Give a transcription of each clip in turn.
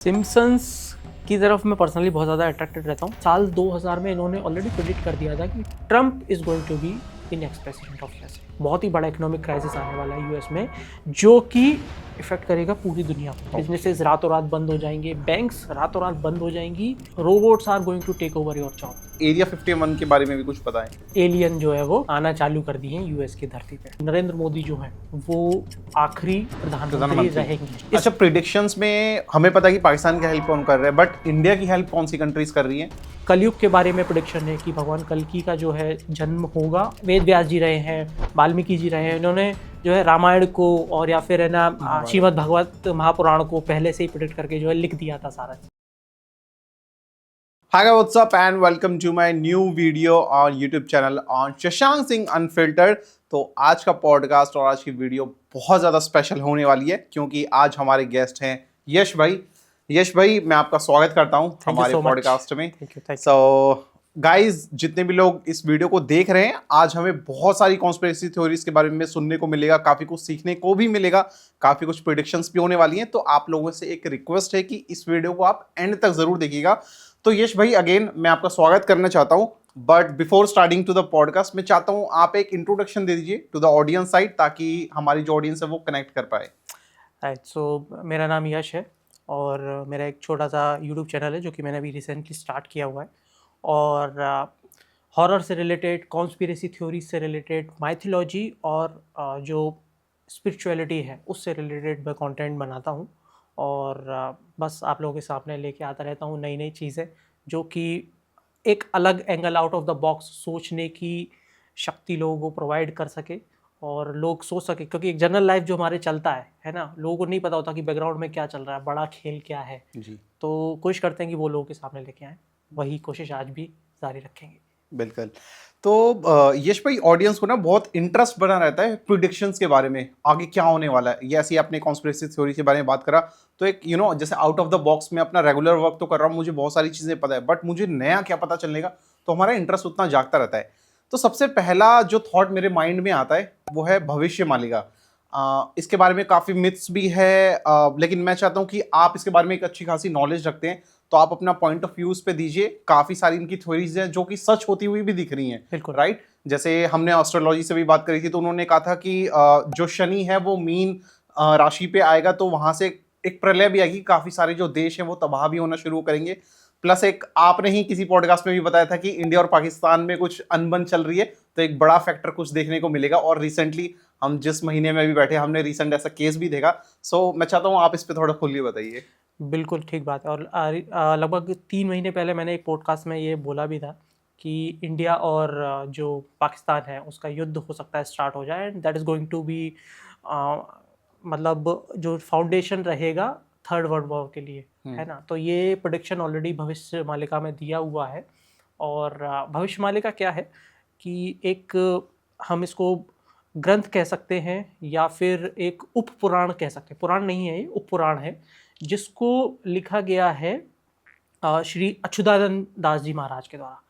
Simpson's की तरफ मैं पर्सनली बहुत ज़्यादा अट्रैक्टेड रहता हूँ। साल 2000 में इन्होंने ऑलरेडी प्रेडिक्ट कर दिया था कि Trump is going to be in next president of US. बहुत ही बड़ा इकोनॉमिक क्राइसिस आने वाला है यूएस में, जो कि इफेक्ट करेगा पूरी दुनिया को। बिजनेसेस रातों रात बंद हो जाएंगे, बैंक्स रातों रात बंद हो जाएंगी, robots are going to take over your job. Area 51 के बारे में भी कुछ बताएं। एलियन जो है वो आना चालू कर दिए हैं यूएस की धरती पे। नरेंद्र मोदी जो है वो आखिरी प्रधानमंत्री रहेंगे। अच्छा, प्रिडिक्शंस में हमें पता है कि पाकिस्तान की हेल्प कौन कर रहा है, बट इंडिया की हेल्प कौन सी कंट्रीज कर रही हैं? कलयुग के बारे में प्रेडिक्शन है कि भगवान कल्की का जो है जन्म होगा। वेद व्यास जी रहे हैं, वाल्मीकि जी रहे हैं, इन्होंने जो है रामायण को और या फिर है ना श्रीमद् भागवत महापुराण को पहले से ही प्रेडिक्ट करके जो है लिख दिया था सारा। Hi guys, what's up and welcome to my new video on YouTube channel on Shashank Singh Unfiltered। तो आज का पॉडकास्ट और आज की वीडियो बहुत ज़्यादा स्पेशल होने वाली है क्योंकि आज हमारे गेस्ट हैं यश भाई। यश भाई, मैं आपका स्वागत करता हूं हमारे पॉडकास्ट में। सो गाइज, जितने भी लोग इस वीडियो को देख रहे हैं, आज हमें बहुत सारी कॉन्स्पिरेसी थ्योरीज के बारे में सुनने को मिलेगा, काफ़ी कुछ सीखने को भी मिलेगा, काफ़ी कुछ प्रेडिक्शंस भी होने वाली हैं। तो आप लोगों से एक रिक्वेस्ट है कि इस वीडियो को आप एंड तक ज़रूर देखिएगा। तो यश भाई, अगेन मैं आपका स्वागत करना चाहता हूं, but before starting to the podcast मैं चाहता हूं आप एक इंट्रोडक्शन दे दीजिए टू द ऑडियंस साइड, ताकि हमारी जो ऑडियंस है वो कनेक्ट कर पाए। राइट, सो मेरा नाम यश है और मेरा एक छोटा सा यूट्यूब चैनल है जो कि मैंने अभी रिसेंटली स्टार्ट किया हुआ है। और हॉरर से रिलेटेड, कॉन्स्पिरेसी थ्योरी से रिलेटेड, माइथोलॉजी और जो स्पिरिचुअलिटी है उससे रिलेटेड मैं कंटेंट बनाता हूँ। और बस आप लोगों के सामने लेके आता रहता हूँ नई नई चीज़ें, जो कि एक अलग angle, out of the box सोचने की शक्ति लोगों को प्रोवाइड कर सके और लोग सोच सके। क्योंकि एक जनरल लाइफ जो हमारे चलता है ना, लोगों को नहीं पता होता कि बैकग्राउंड में क्या चल रहा है, बड़ा खेल क्या है जी। तो कोशिश करते हैं कि वो लोगों के सामने लेके आएँ, वही कोशिश आज भी जारी रखेंगे। बिल्कुल। तो यश भाई, ऑडियंस को ना बहुत इंटरेस्ट बना रहता है प्रिडिक्शंस के बारे में, आगे क्या होने वाला है। ये ऐसे ही आपने कॉन्स्पिरेसी थ्योरी के बारे में बात करा, तो एक जैसे आउट ऑफ द बॉक्स में अपना रेगुलर वर्क तो कर रहा हूँ, मुझे बहुत सारी चीज़ें पता है, बट मुझे नया क्या पता चलने का, तो हमारा इंटरेस्ट उतना जागता रहता है। तो सबसे पहला जो थॉट मेरे माइंड में आता है वो है भविष्य मालिका। इसके बारे में काफ़ी मिथ्स भी है, लेकिन मैं चाहता हूँ कि आप इसके बारे में एक अच्छी खासी नॉलेज रखते हैं, तो आप अपना पॉइंट ऑफ व्यू पे दीजिए। काफ़ी सारी इनकी थ्योरीज हैं जो कि सच होती हुई भी दिख रही हैं। बिल्कुल राइट। जैसे हमने एस्ट्रोलॉजी से भी बात करी थी, तो उन्होंने कहा था कि जो शनि है वो मीन राशि पे आएगा, तो वहां से एक प्रलय भी आएगी, काफ़ी सारे जो देश हैं वो तबाह भी होना शुरू करेंगे। प्लस एक आपने ही किसी पॉडकास्ट में भी बताया था कि इंडिया और पाकिस्तान में कुछ अनबन चल रही है, तो एक बड़ा फैक्टर कुछ देखने को मिलेगा। और रिसेंटली हम जिस महीने में भी बैठे, हमने रिसेंट ऐसा केस भी देखा। सो मैं चाहता हूँ आप इस पर थोड़ा खुली बताइए। बिल्कुल ठीक बात है। और लगभग 3 महीने पहले मैंने एक पॉडकास्ट में ये बोला भी था कि इंडिया और जो पाकिस्तान है उसका युद्ध हो सकता है स्टार्ट हो जाए, and that is going to be मतलब जो फाउंडेशन रहेगा थर्ड वर्ल्ड वॉर के लिए, है ना। तो ये प्रेडिक्शन ऑलरेडी भविष्य मालिका में दिया हुआ है। और भविष्य मालिका क्या है कि एक, हम इसको ग्रंथ कह सकते हैं या फिर एक उप पुराण कह सकते हैं। पुराण नहीं है ये, उप पुराण है, जिसको लिखा गया है श्री अच्युतानंद दास जी महाराज के द्वारा।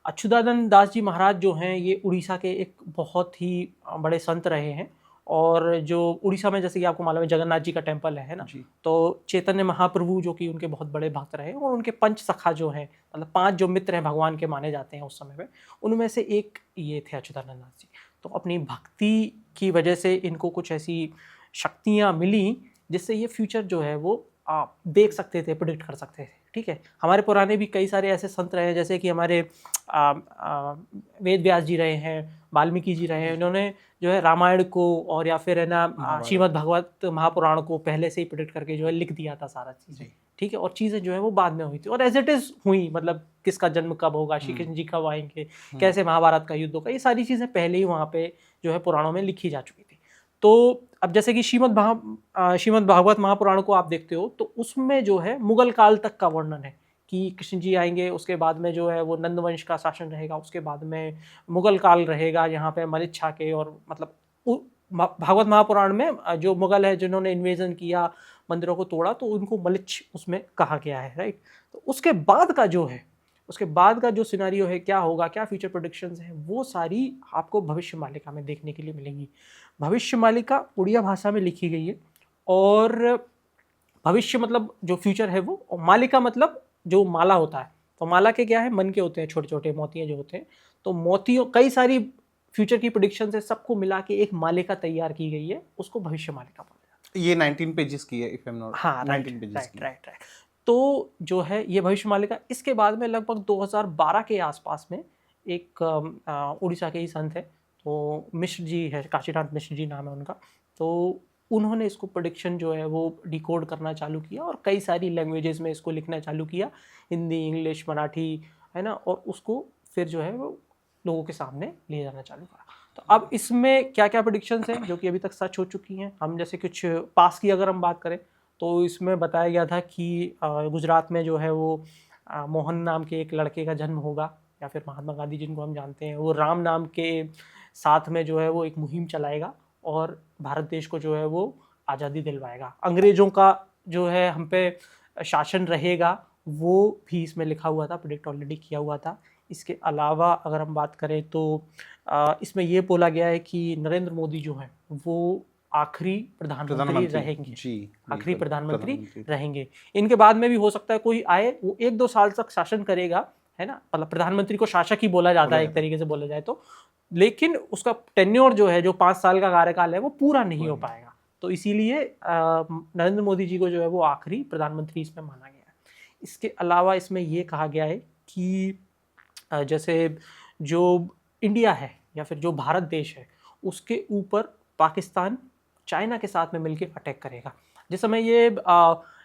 अच्युतानंद दास जी महाराज जो हैं ये उड़ीसा के एक बहुत ही बड़े संत रहे हैं। और जो उड़ीसा में, जैसे कि आपको मालूम है, जगन्नाथ जी का टेम्पल है ना, तो चैतन्य महाप्रभु जो कि उनके बहुत बड़े भक्त रहे, और उनके पंच सखा जो हैं, मतलब 5 जो मित्र हैं भगवान के माने जाते हैं उस समय पे, उनमें से एक ये थे अच्युतानंद दास जी। तो अपनी भक्ति की वजह से इनको कुछ ऐसी शक्तियाँ मिली जिससे ये फ्यूचर जो है वो आप देख सकते थे, प्रेडिक्ट कर सकते थे। ठीक है, हमारे पुराने भी कई सारे ऐसे संत रहे हैं, जैसे कि हमारे वेद व्यास जी रहे हैं, वाल्मीकि जी रहे हैं, इन्होंने जो है रामायण को और या फिर है ना श्रीमद् भागवत महापुराण को पहले से ही प्रेडिक्ट करके जो है लिख दिया था सारा चीज़ें। ठीक है, और चीज़ें जो है वो बाद में हुई थी, और एज इट इज़ हुई। मतलब किसका जन्म कब होगा, श्री कृष्ण जी कब आएंगे, कैसे महाभारत का युद्ध होगा, ये सारी चीज़ें पहले ही वहाँ पे जो है पुराणों में लिखी जा चुकी थी। तो अब जैसे कि श्रीमद् भागवत महापुराण को आप देखते हो, तो उसमें जो है मुगल काल तक का वर्णन है कि कृष्ण जी आएंगे, उसके बाद में जो है वो नंद वंश का शासन रहेगा, उसके बाद में मुगल काल रहेगा यहाँ पे मलिच्छा के। और मतलब भागवत महापुराण में जो मुगल है जिन्होंने इन्वेजन किया, मंदिरों को तोड़ा, तो उनको मलिच्छ उसमें कहा गया है। राइट। तो उसके बाद का जो है, उसके बाद का जो सिनेरियो है, क्या होगा, क्या फ्यूचर प्रेडिक्शंस हैं, वो सारी आपको भविष्य मालिका में देखने के लिए मिलेंगी। भविष्य मालिका उड़िया भाषा में लिखी गई है और भविष्य मतलब जो फ्यूचर है वो, और मालिका मतलब जो माला होता है, तो माला के क्या है, मन के होते हैं छोटे छोटे मोतियां जो होते हैं, तो मोतियों कई सारी फ्यूचर की प्रेडिक्शन है, सबको मिला के एक मालिका तैयार की गई है, उसको भविष्य मालिका बोला जाता है। ये 19 पेजेस की है इफ आई एम नॉट, हाँ, 19 पेजेस की। राइट। तो जो है ये भविष्य मालिका, इसके बाद में लगभग 2012 के आसपास में एक उड़ीसा के ही संत है, तो मिश्र जी है, काशीनाथ मिश्र जी नाम है उनका, तो उन्होंने इसको प्रेडिक्शन जो है वो डिकोड करना चालू किया और कई सारी लैंग्वेजेस में इसको लिखना चालू किया, हिंदी, इंग्लिश, मराठी, है ना, और उसको फिर जो है वो लोगों के सामने ले जाना चालू करा। तो अब इसमें क्या क्या प्रेडिक्शंस हैं जो कि अभी तक सच हो चुकी हैं, हम जैसे कुछ पास की अगर हम बात करें तो इसमें बताया गया था कि गुजरात में जो है वो मोहन नाम के एक लड़के का जन्म होगा, या फिर महात्मा गांधी जिनको हम जानते हैं, वो राम नाम के साथ में जो है वो एक मुहिम चलाएगा और भारत देश को जो है वो आज़ादी दिलवाएगा, अंग्रेज़ों का जो है हम पे शासन रहेगा, वो भी इसमें लिखा हुआ था, प्रेडिक्ट ऑलरेडी किया हुआ था। इसके अलावा अगर हम बात करें तो इसमें ये बोला गया है कि नरेंद्र मोदी जो है वो आखिरी प्रधानमंत्री रहेंगे, आखिरी प्रधानमंत्री रहेंगे। इनके बाद में भी हो सकता है कोई आए, वो 1-2 साल तक शासन करेगा, है ना, मतलब प्रधानमंत्री को शासक ही बोला जाता है एक तरीके से बोला जाए तो, लेकिन उसका टेन्योर जो है, जो 5 साल का कार्यकाल है, वो पूरा नहीं हो पाएगा। तो इसीलिए नरेंद्र मोदी जी को जो है वो आखिरी प्रधानमंत्री इसमें माना गया है। इसके अलावा इसमें ये कहा गया है कि जैसे जो इंडिया है या फिर जो भारत देश है, उसके ऊपर पाकिस्तान चाइना के साथ में मिलकर अटैक करेगा। जिस समय ये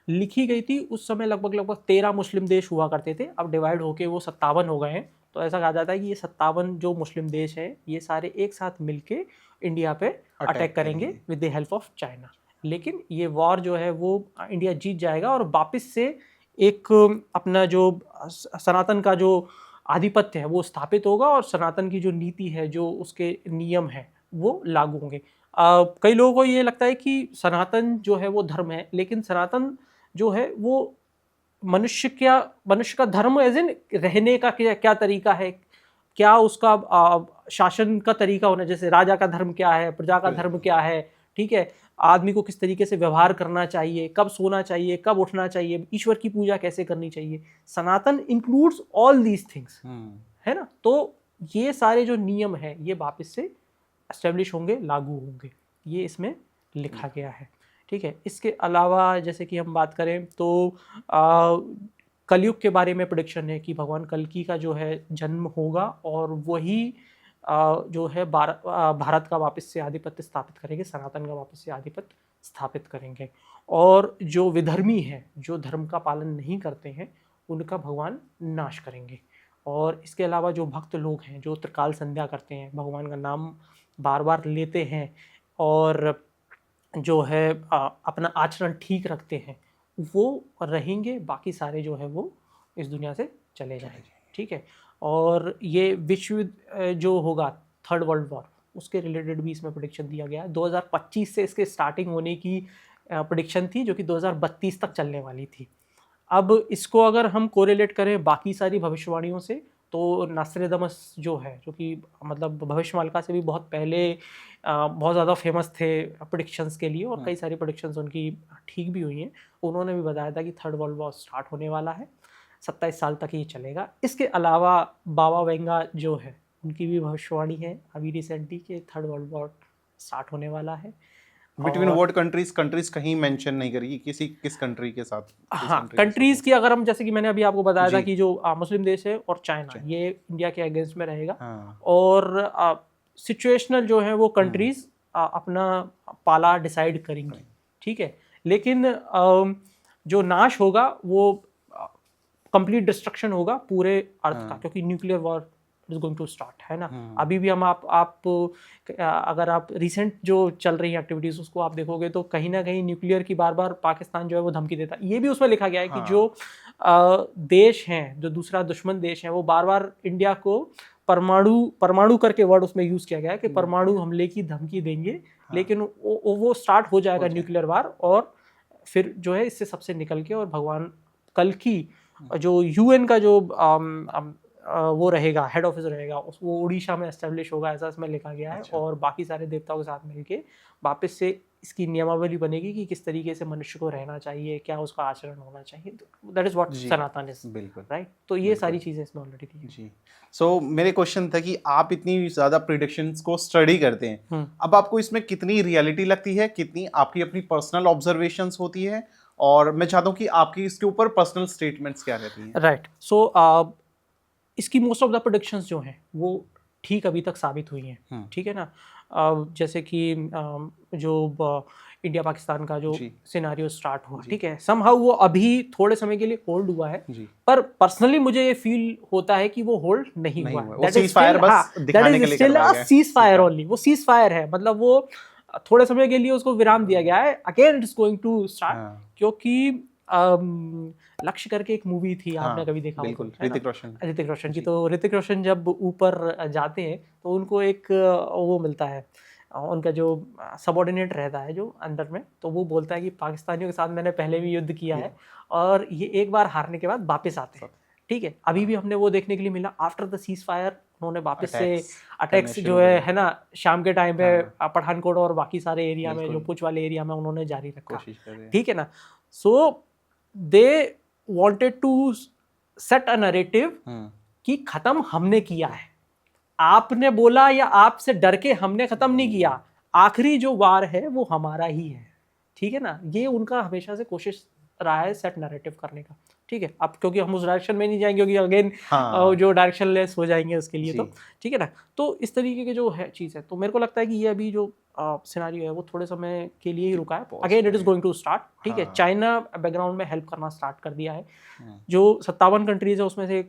लिखी गई थी उस समय लगभग 13 मुस्लिम देश हुआ करते थे, अब डिवाइड होके वो 57 हो गए हैं। तो ऐसा कहा जाता है कि ये 57 जो मुस्लिम देश हैं, ये सारे एक साथ मिलके इंडिया पे अटैक करेंगे with the help of China. लेकिन ये वॉर जो है वो इंडिया जीत जाएगा और वापस से एक अपना जो सनातन का जो आधिपत्य है वो स्थापित होगा और सनातन की जो नीति है, जो उसके नियम है, वो लागू होंगे। कई लोगों को ये लगता है कि सनातन जो है वो धर्म है, लेकिन सनातन जो है वो मनुष्य का धर्म एज इन रहने का क्या तरीका है, क्या उसका शासन का तरीका होना, जैसे राजा का धर्म क्या है, प्रजा का धर्म क्या है, ठीक है, आदमी को किस तरीके से व्यवहार करना चाहिए, कब सोना चाहिए, कब उठना चाहिए, ईश्वर की पूजा कैसे करनी चाहिए, सनातन इंक्लूड्स ऑल दीज थिंग्स, है ना। तो ये सारे जो नियम है ये वापस से एस्टेब्लिश होंगे, लागू होंगे, ये इसमें लिखा गया है, ठीक है। इसके अलावा जैसे कि हम बात करें तो कलयुग के बारे में प्रेडिक्शन है कि भगवान कल्कि का जो है जन्म होगा और वही जो है भारत का वापस से आधिपत्य स्थापित करेंगे, सनातन का वापस से आधिपत्य स्थापित करेंगे, और जो विधर्मी हैं, जो धर्म का पालन नहीं करते हैं, उनका भगवान नाश करेंगे। और इसके अलावा जो भक्त लोग हैं, जो त्रिकाल संध्या करते हैं, भगवान का नाम बार बार लेते हैं और जो है अपना आचरण ठीक रखते हैं, वो रहेंगे, बाकी सारे जो है वो इस दुनिया से चले जाएंगे, ठीक है। और ये विश्व जो होगा थर्ड वर्ल्ड वॉर, उसके रिलेटेड भी इसमें प्रेडिक्शन दिया गया है। 2025 से इसके स्टार्टिंग होने की प्रेडिक्शन थी, जो कि 2032 तक चलने वाली थी। अब इसको अगर हम कोरिलेट करें बाकी सारी भविष्यवाणियों से, तो नास्ट्रेडमस जो है, जो कि मतलब भविष्य मालिका से भी बहुत पहले बहुत ज़्यादा फेमस थे प्रेडिक्शंस के लिए, और कई सारी प्रेडिक्शंस उनकी ठीक भी हुई हैं। उन्होंने भी बताया था कि थर्ड वर्ल्ड वॉर स्टार्ट होने वाला है, 27 साल तक ये चलेगा। इसके अलावा बाबा वेंगा जो है, उनकी भी भविष्यवाणी है अभी रिसेंटली कि थर्ड वर्ल्ड वॉर स्टार्ट होने वाला है। बिटवीन व्हाट कंट्रीज कहीं मेंशन नहीं करी किस कंट्री के साथ। हाँ, कंट्रीज की अगर हम, जैसे कि मैंने अभी आपको बताया था कि जो मुस्लिम देश है और चाइना, ये इंडिया के अगेंस्ट में रहेगा। और सिचुएशनल जो है वो कंट्रीज अपना पाला डिसाइड करेंगी, ठीक है। लेकिन जो नाश होगा वो कंप्लीट डिस्ट्रक्शन होगा पूरे अर्थ का, क्योंकि nuclear war is going to start, है ना। अभी भी हम अगर आप रिसेंट जो चल रही एक्टिविटीज उसको आप देखोगे तो कहीं ना कहीं न्यूक्लियर की बार बार पाकिस्तान जो है वो धमकी देता है। ये भी उसमें लिखा गया है कि जो देश हैं, जो दूसरा दुश्मन देश है, वो बार बार इंडिया को परमाणु करके वर्ड उसमें यूज किया गया है कि परमाणु हमले की धमकी देंगे, लेकिन वो स्टार्ट हो जाएगा न्यूक्लियर वार, और फिर जो है इससे सबसे निकल के, और भगवान कल्कि जो यूएन का जो वो रहेगा, हेड ऑफिस रहेगा, वो उड़ीसा में एस्टेब्लिश होगा, ऐसा इसमें लिखा गया है। और बाकी सारे देवताओं के साथ मिलके वापस से इसकी नियमावली बनेगी कि किस तरीके से मनुष्य को रहना चाहिए, क्या उसका आचरण होना चाहिए। That is what Sanatan is, बिल्कुल राइट। तो ये सारी चीजें इसमें ऑलरेडी थी जी। सो मेरे क्वेश्चन था कि आप इतनी ज्यादा प्रिडिक्शंस को स्टडी करते हैं, अब आपको इसमें कितनी रियलिटी लगती है, कितनी आपकी अपनी पर्सनल ऑब्जर्वेशंस होती है, और मैं चाहता हूँ कि आपकी इसके ऊपर पर्सनल स्टेटमेंट्स क्या रहती हैं? राइट। सो इसकी मोस्ट ऑफ द प्रोडिक्शंस जो हैं वो ठीक अभी तक साबित हुई हैं, ठीक है ना। जैसे कि जो इंडिया पाकिस्तान का जो सिनारियो स्टार्ट हुआ, ठीक है, समहाउ वो अभी थोड़े समय के लिए होल्ड हुआ है, पर पर्सनली मुझे ये फील होता है कि वो होल्ड नहीं हुआ है। That is still a cease fire only, वो सीज फायर है, मतलब वो थोड़े समय के लिए उसको विराम दिया गया है, again it is going to start. क्योंकि लक्ष्य करके एक मूवी थी, आपने कभी देखा? बिल्कुल, ऋतिक रोशन की। तो ऋतिक रोशन जब ऊपर जाते हैं तो उनको एक वो मिलता है, उनका जो सबऑर्डिनेट रहता है जो अंदर में, तो वो बोलता है कि पाकिस्तानियों के साथ मैंने पहले भी युद्ध किया है और ये एक बार हारने के बाद वापस आते हैं, ठीक है। अभी भी हमने वो देखने के लिए मिला, आफ्टर द सीज फायर उन्होंने वापस से अटैक्स जो है ना, शाम के टाइम पे पठानकोट और बाकी सारे एरिया में, जो पुंछ वाले एरिया में, उन्होंने जारी रखा, ठीक है ना। So they wanted to set a narrative कि खत्म हमने किया है, आपने बोला या आपसे डर के हमने खत्म नहीं किया, आखिरी जो वार है वो हमारा ही है, ठीक है ना। ये उनका हमेशा से कोशिश रहा है सेट नैरेटिव करने का, ठीक है। अब क्योंकि हम उस डायरेक्शन में नहीं जाएंगे, क्योंकि अगेन जो डायरेक्शन लेस हो जाएंगे उसके लिए, तो ठीक है ना। तो इस तरीके की जो है चीज़ है, तो मेरे को लगता है कि ये अभी जो सिनेरियो है वो थोड़े समय के लिए ही रुका है, again it is going to start, ठीक है। चाइना बैकग्राउंड में हेल्प करना स्टार्ट कर दिया है, जो 57 कंट्रीज है उसमें से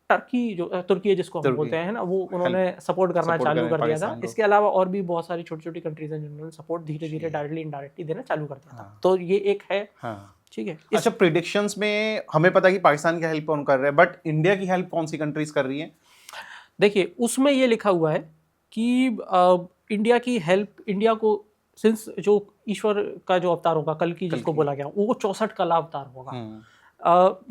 तुर्की है जिसको हम बोलते हैं ना, वो उन्होंने सपोर्ट करना चालू कर दिया था। इसके अलावा और भी बहुत सारी छोटी छोटी कंट्रीज हैं जिन्होंने सपोर्ट धीरे धीरे डायरेक्टली इनडायरेक्टली देना चालू कर दिया था, तो ये एक है, ठीक है। अच्छा, प्रेडिक्शंस में हमें पता है कि पाकिस्तान की हेल्प कौन कर रहा है, बट इंडिया की हेल्प कौन सी कंट्रीज कर रही है? देखिए, उसमें ये लिखा हुआ है कि इंडिया की हेल्प, इंडिया को सिंस जो ईश्वर का जो अवतार होगा, कल्कि जिसको बोला गया, वो 64 कला अवतार होगा।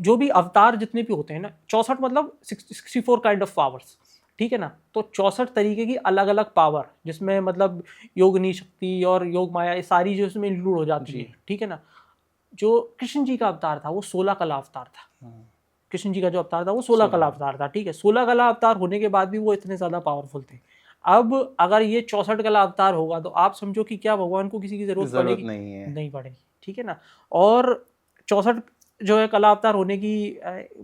जो भी अवतार जितने भी होते हैं ना, 64 मतलब 64 काइंड ऑफ पावर्स, ठीक है ना। तो 64 तरीके की अलग अलग पावर, जिसमें मतलब योगनी शक्ति और योग माया, ये सारी जो इसमें इंक्लूड हो जाती है, ठीक है ना। जो कृष्ण जी का अवतार था वो 16 कला अवतार था, कृष्ण जी का जो अवतार था वो 16 कला अवतार था, ठीक है। 16 कला अवतार होने के बाद भी वो इतने ज्यादा पावरफुल थे। अब अगर ये 64 कला अवतार होगा तो आप समझो कि क्या भगवान को किसी की जरूरत पड़ेगी? नहीं पड़ेगी, ठीक है ना। और 64 जो है कला अवतार होने की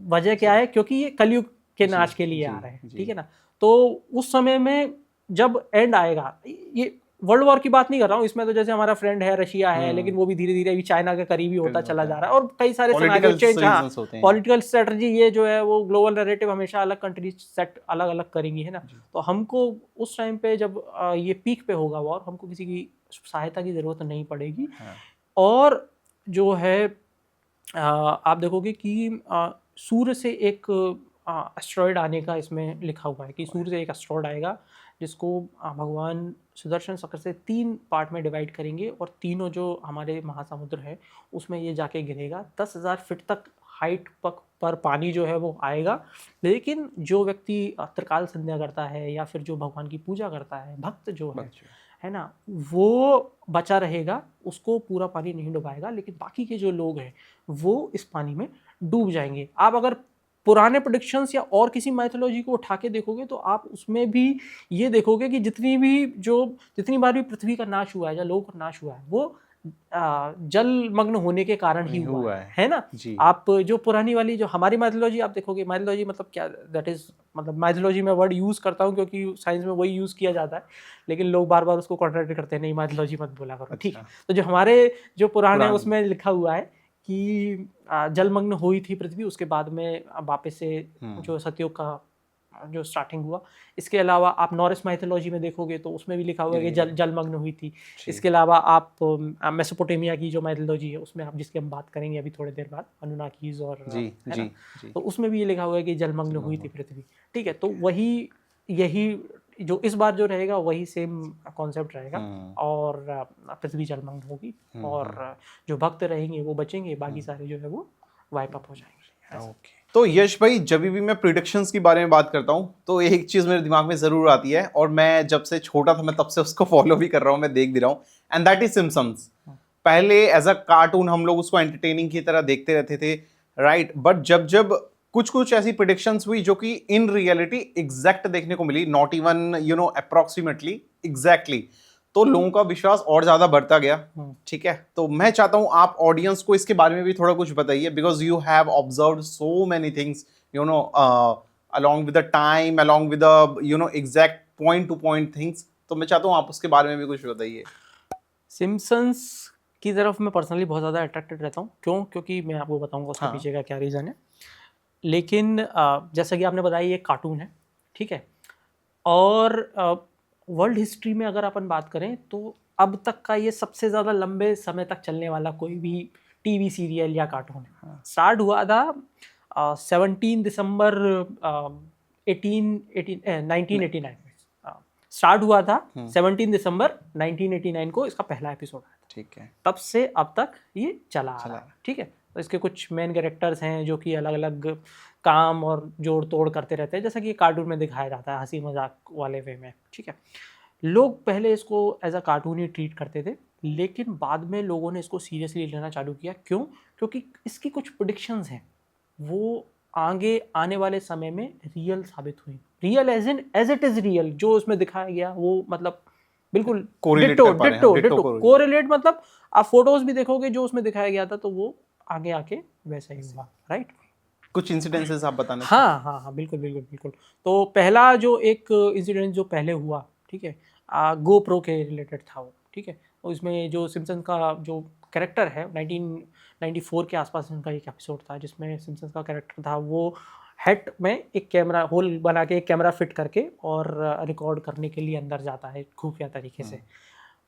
वजह क्या है? क्योंकि ये कलयुग के नाश के लिए आ रहे हैं, ठीक है ना। तो उस समय में जब एंड आएगा, ये वर्ल्ड वॉर की बात नहीं कर रहा हूँ इसमें, तो जैसे हमारा फ्रेंड है रशिया है, लेकिन वो भी धीरे धीरे अभी चाइना के करीबी होता चला जा रहा है, और कई सारे पॉलिटिकल स्ट्रेटजी, ये जो है वो ग्लोबल नैरेटिव हमेशा अलग कंट्रीज सेट अलग अलग करेंगी, है ना। तो हमको उस टाइम पे जब ये पीक पे होगा वॉर, हमको किसी की सहायता की जरूरत नहीं पड़ेगी। और जो है आप देखोगे कि सूर्य से एक एस्ट्रॉयड आने का इसमें लिखा हुआ है कि सूर्य से एक एस्ट्रॉयड आएगा, जिसको भगवान सुदर्शन चक्र से 3 पार्ट में डिवाइड करेंगे, और तीनों जो हमारे महासमुद्र है उसमें ये जाके गिरेगा। 10,000 फीट तक हाइट पर पानी जो है वो आएगा, लेकिन जो व्यक्ति त्रिकाल संध्या करता है या फिर जो भगवान की पूजा करता है, भक्त जो है ना, वो बचा रहेगा, उसको पूरा पानी नहीं डुबाएगा, लेकिन बाकी के जो लोग हैं वो इस पानी में डूब जाएंगे। आप अगर पुराने प्रेडिक्शंस या और किसी माइथोलॉजी को उठा के देखोगे तो आप उसमें भी ये देखोगे कि जितनी बार भी पृथ्वी का नाश हुआ है या लोक का नाश हुआ है, वो जलमग्न होने के कारण ही हुआ है ना। आप जो पुरानी वाली जो हमारी माइथोलॉजी आप देखोगे, माइथोलॉजी मतलब क्या, दैट इज मतलब माइथोलॉजी में वर्ड यूज करता हूँ क्योंकि साइंस में वही यूज किया जाता है, लेकिन लोग बार बार उसको कॉन्ट्रैक्ट करते हैं, नहीं माइथोलॉजी मत बोला करो, ठीक है। तो जो हमारे जो पुराने उसमें लिखा हुआ है कि जलमग्न हुई थी पृथ्वी, उसके बाद में वापस से जो सतयुग का जो स्टार्टिंग हुआ। इसके अलावा आप नॉरिस माइथोलॉजी में देखोगे तो उसमें भी लिखा हुआ है कि जलमग्न हुई थी। इसके अलावा आप मेसोपोटामिया की जो माइथोलॉजी है उसमें आप, जिसकी हम बात करेंगे अभी थोड़ी देर बाद, अनुनाकीज और तो उसमें भी ये लिखा हुआ है कि जलमग्न हुई थी पृथ्वी, ठीक है। तो यही जो इस बार जो रहेगा वही सेम कॉन्सेप्ट रहेगा, और पृथ्वी जलमग्न होगी, और जो भक्त रहेंगे वो बचेंगे, बाकी सारे जो है वो वाइप अप हो जाएंगे। तो यश भाई, जब भी मैं प्रेडिक्शंस के बारे में बात करता हूँ तो एक चीज़ मेरे दिमाग में ज़रूर आती है, और मैं जब से छोटा था मैं तब से उसको फॉलो भी कर रहा हूँ, मैं देख भी रहा हूँ, एंड दैट इज सिम्पसन्स। पहले एज अ कार्टून हम लोग उसको एंटरटेनिंग की तरह देखते रहते थे, राइट, बट जब जब कुछ कुछ ऐसी प्रिडिक्शंस हुई जो कि इन रियलिटी एग्जैक्ट देखने को मिली, नॉट इवन अप्रोक्सीमेटली एग्जैक्टली, तो लोगों का विश्वास और ज्यादा बढ़ता गया। ठीक है, तो मैं चाहता हूं आप ऑडियंस को इसके बारे में भी थोड़ा कुछ बताइए, because you have observed so many things along with the time, along with the exact point to point things, तो मैं चाहता हूँ आप उसके बारे में भी कुछ बताइए। सिम्पसन्स की तरफ मैं पर्सनली बहुत ज़्यादा अट्रैक्टेड रहता हूँ। क्यों? क्योंकि मैं आपको बताऊंगा उसके पीछे का क्या रीज़न है। लेकिन जैसा कि आपने बताया, ये कार्टून है, ठीक है, और वर्ल्ड हिस्ट्री में अगर अपन बात करें तो अब तक का ये सबसे ज़्यादा लंबे समय तक चलने वाला कोई भी टीवी सीरियल या कार्टून है। स्टार्ट हुआ था 17 दिसंबर 1989 में स्टार्ट हुआ था। 17 दिसंबर 1989 को इसका पहला एपिसोड आया था। ठीक है, तब से अब तक ये चला आ रहा है। ठीक है, तो इसके कुछ मेन कैरेक्टर्स हैं जो कि अलग अलग काम और जोड़ तोड़ करते रहते हैं, जैसा कि कार्टून में दिखाया जाता है हंसी मजाक वाले वे में। ठीक है, लोग पहले इसको एज अ कार्टून ही ट्रीट करते थे, लेकिन बाद में लोगों ने इसको सीरियसली लेना चालू किया। क्यों? क्योंकि इसकी कुछ प्रेडिक्शंस हैं वो आगे आने वाले समय में रियल साबित हुई। Real as it is real, जो उसमें दिखाया गया वो मतलब बिल्कुल डिट्टो कोरिलेट, मतलब आप फोटोज भी देखोगे जो उसमें दिखाया गया था तो वो आगे आके वैसा ही हुआ। राइट, कुछ इंसिडेंसेस आप बताना। हाँ, बिल्कुल। तो पहला जो एक इंसिडेंट जो पहले हुआ, ठीक है, गोप्रो के रिलेटेड था वो। ठीक है, और इसमें जो सिम्पसन्स का जो कैरेक्टर है 1994 के आसपास उनका एक एपिसोड था जिसमें सिम्पसन्स का कैरेक्टर था वो हेड में एक कैमरा होल बना के एक कैमरा फिट करके और रिकॉर्ड करने के लिए अंदर जाता है खुफिया तरीके से।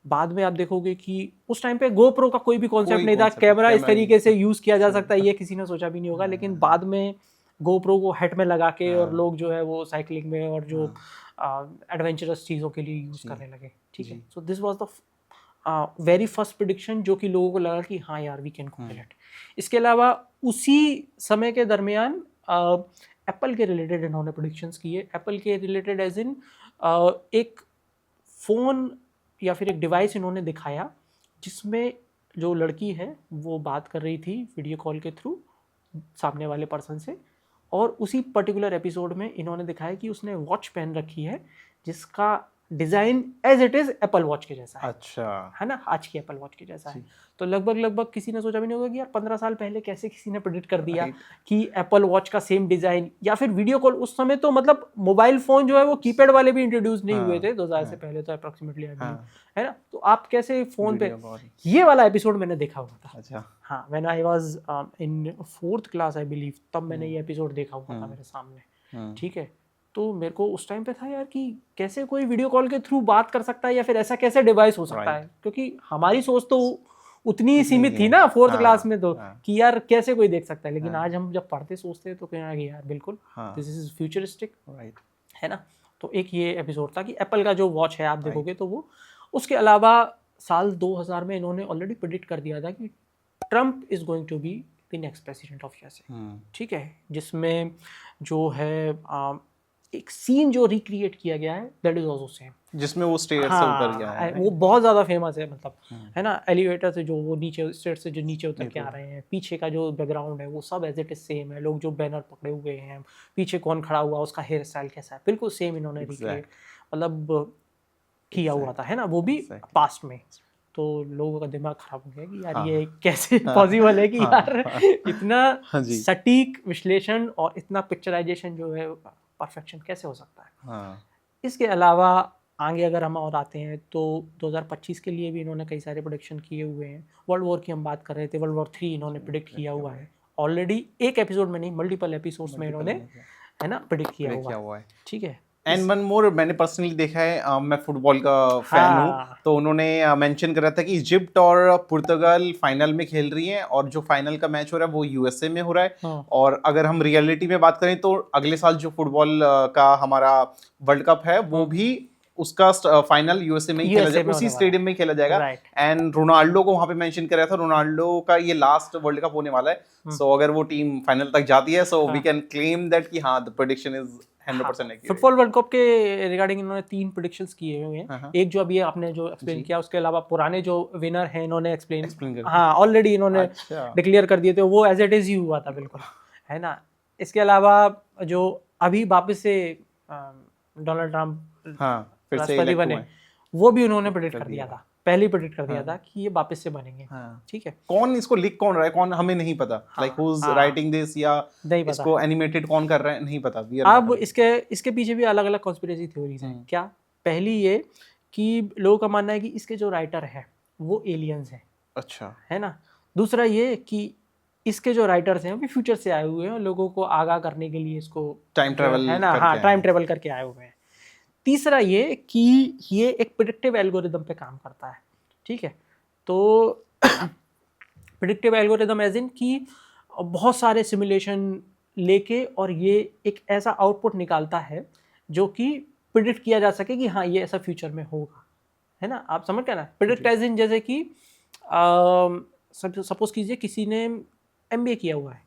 बाद में आप देखोगे कि उस टाइम पे गोप्रो का कोई भी कॉन्सेप्ट नहीं था, कैमरा इस तरीके से यूज़ किया जा सकता है ये किसी ने सोचा भी नहीं होगा। लेकिन बाद में गोप्रो को हेड में लगा के और लोग जो है वो साइकिलिंग में और जो एडवेंचरस चीज़ों के लिए यूज़ करने लगे। ठीक है, सो this was the very first prediction जो कि लोगों को लगा कि हाँ यार वी कैन कोरिलेट। इसके अलावा उसी समय के दरमियान एप्पल के रिलेटेड इन्होंने प्रेडिक्शंस किए। एप्पल के रिलेटेड एज इन एक फ़ोन या फिर एक डिवाइस इन्होंने दिखाया जिसमें जो लड़की है वो बात कर रही थी वीडियो कॉल के थ्रू सामने वाले पर्सन से, और उसी पर्टिकुलर एपिसोड में इन्होंने दिखाया कि उसने वॉच पहन रखी है जिसका design as it is Apple watch के जैसा है। अच्छा, है ना, आज की एप्पल वॉच के जैसा है। तो लगभग किसी ने सोचा भी नहीं होगा कि यार 15 साल पहले कैसे किसी ने प्रेडिक्ट कर दिया कि एप्पल वॉच का सेम डिज़ाइन या फिर वीडियो कॉल। उस समय तो मतलब मोबाइल फ़ोन जो है वो कीपैड वाले भी इंट्रोड्यूस नहीं हुए थे 2000 से पहले तो अप्रॉक्सीमेटली, है ना। तो आप कैसे फ़ोन पे, ये वाला एपिसोड मैंने देखा हुआ था। अच्छा, हाँ, when I was in 4th class I believe, तब मैंने ये एपिसोड देखा हुआ था मेरे सामने। ठीक है, तो मेरे को उस टाइम पे था यार कि कैसे कोई वीडियो कॉल के थ्रू बात कर सकता है या फिर ऐसा कैसे डिवाइस हो सकता है, क्योंकि हमारी सोच तो उतनी ही सीमित थी ना 4th क्लास में तो कि यार कैसे कोई देख सकता है। लेकिन आज हम जब पढ़ते सोचते हैं तो कहना कि यार बिल्कुल दिस इज फ्यूचरिस्टिक, है ना। तो एक ये एपिसोड था कि एप्पल का जो वॉच है आप देखोगे तो वो। उसके अलावा साल 2000 में इन्होंने ऑलरेडी प्रेडिक्ट कर दिया था कि Trump is going to be the next president of USA. ठीक है, जिसमें जो है एक सीन जो रिक्रिएट किया गया है दैट इज आल्सो सेम, जिसमें वो स्टेयर से उतर गया है। वो बहुत ज़्यादा फेमस है, मतलब है ना, एलिवेटर से जो वो नीचे स्टेयर से जो नीचे उतर के आ रहे हैं, पीछे का जो बैकग्राउंड है वो सब एज इट इज सेम है। लोग जो बैनर पकड़े हुए हैं, पीछे कौन खड़ा हुआ, उसका हेयर स्टाइल कैसा है, बिल्कुल सेम इन्होंने रिक्रिएट मतलब किया हुआ था, है ना, वो भी पास्ट में। तो लोगों का दिमाग खराब हो गया कि यार ये कैसे पॉसिबल है कि यार इतना सटीक विश्लेषण और इतना पिक्चराइजेशन जो है परफेक्शन कैसे हो सकता है। इसके अलावा आगे अगर हम और आते हैं तो 2025 के लिए भी इन्होंने कई सारे प्रेडिक्शन किए हुए हैं। वर्ल्ड वॉर की हम बात कर रहे थे, वर्ल्ड वॉर 3 इन्होंने प्रेडिक्ट किया हुआ है ऑलरेडी, एक एपिसोड में नहीं मल्टीपल एपिसोड्स में इन्होंने, है ना, प्रेडिक्ट किया हुआ है। ठीक है, एंड वन मोर, मैंने पर्सनली देखा है, मैं फुटबॉल का फैन हूँ, तो उन्होंने मेंशन करा था कि इजिप्ट और पुर्तगाल फाइनल में खेल रही हैं और जो फाइनल का मैच हो रहा है वो यूएसए में हो रहा है। और अगर हम रियलिटी में बात करें तो अगले साल जो फुटबॉल का हमारा वर्ल्ड कप है वो भी उसका फाइनल यूएसए में ही खेला जाएगा, उसी स्टेडियम में खेला जाएगा। एंड रोनाल्डो को वहां पे मेंशन कराया था, रोनाल्डो का ये लास्ट वर्ल्ड कप होने वाला है। सो अगर वो टीम फाइनल तक जाती है so we can claim that कि हाँ the prediction is 100% accurate। Football world cup के रिगार्डिंग इन्होंने 3 प्रेडिक्शंस किए हुए हैं। एक जो अभी आपने जो एक्सप्लेन किया, उसके अलावा पुराने जो विनर हैं इन्होंने एक्सप्लेन हाँ ऑलरेडी इन्होंने डिक्लेयर कर दिए थे, वो एज इट इज ही हुआ था बिल्कुल, है ना। इसके अलावा जो अभी वापस से डोनाल्ड ट्रम्प राष्ट्रपति बने, वो भी उन्होंने प्रेडिक्ट कर दिया था, पहले ही प्रेडिक्ट कर दिया था कि ये वापस से बनेंगे। ठीक है, कौन इसको लिख कौन रहा है, कौन हमें नहीं पता, like who is writing this, या इसको एनिमेटेड कौन कर रहा है नहीं पता। अब इसके पीछे भी अलग अलग कॉन्स्पिरेसी थ्योरीज हैं। क्या, पहली ये कि लोगों का मानना है कि इसके जो राइटर है वो एलियंस हैं। अच्छा, है ना। दूसरा ये कि इसके जो राइटर्स हैं वो भी फ्यूचर से आए हुए हैं, लोगों को आगाह करने के लिए इसको टाइम ट्रेवल है ना, हाँ टाइम ट्रेवल करके आए हुए हैं। तीसरा ये कि ये एक प्रेडिक्टिव एल्गोरिदम पे काम करता है। ठीक है, तो प्रेडिक्टिव एल्गोरिदम एज इन कि बहुत सारे सिमुलेशन लेके और ये एक ऐसा आउटपुट निकालता है जो कि प्रेडिक्ट किया जा सके कि हाँ ये ऐसा फ्यूचर में होगा, है ना। आप समझ गए ना। प्रेडिक्ट एज इन जैसे कि सपोज कीजिए किसी ने MBA किया हुआ है,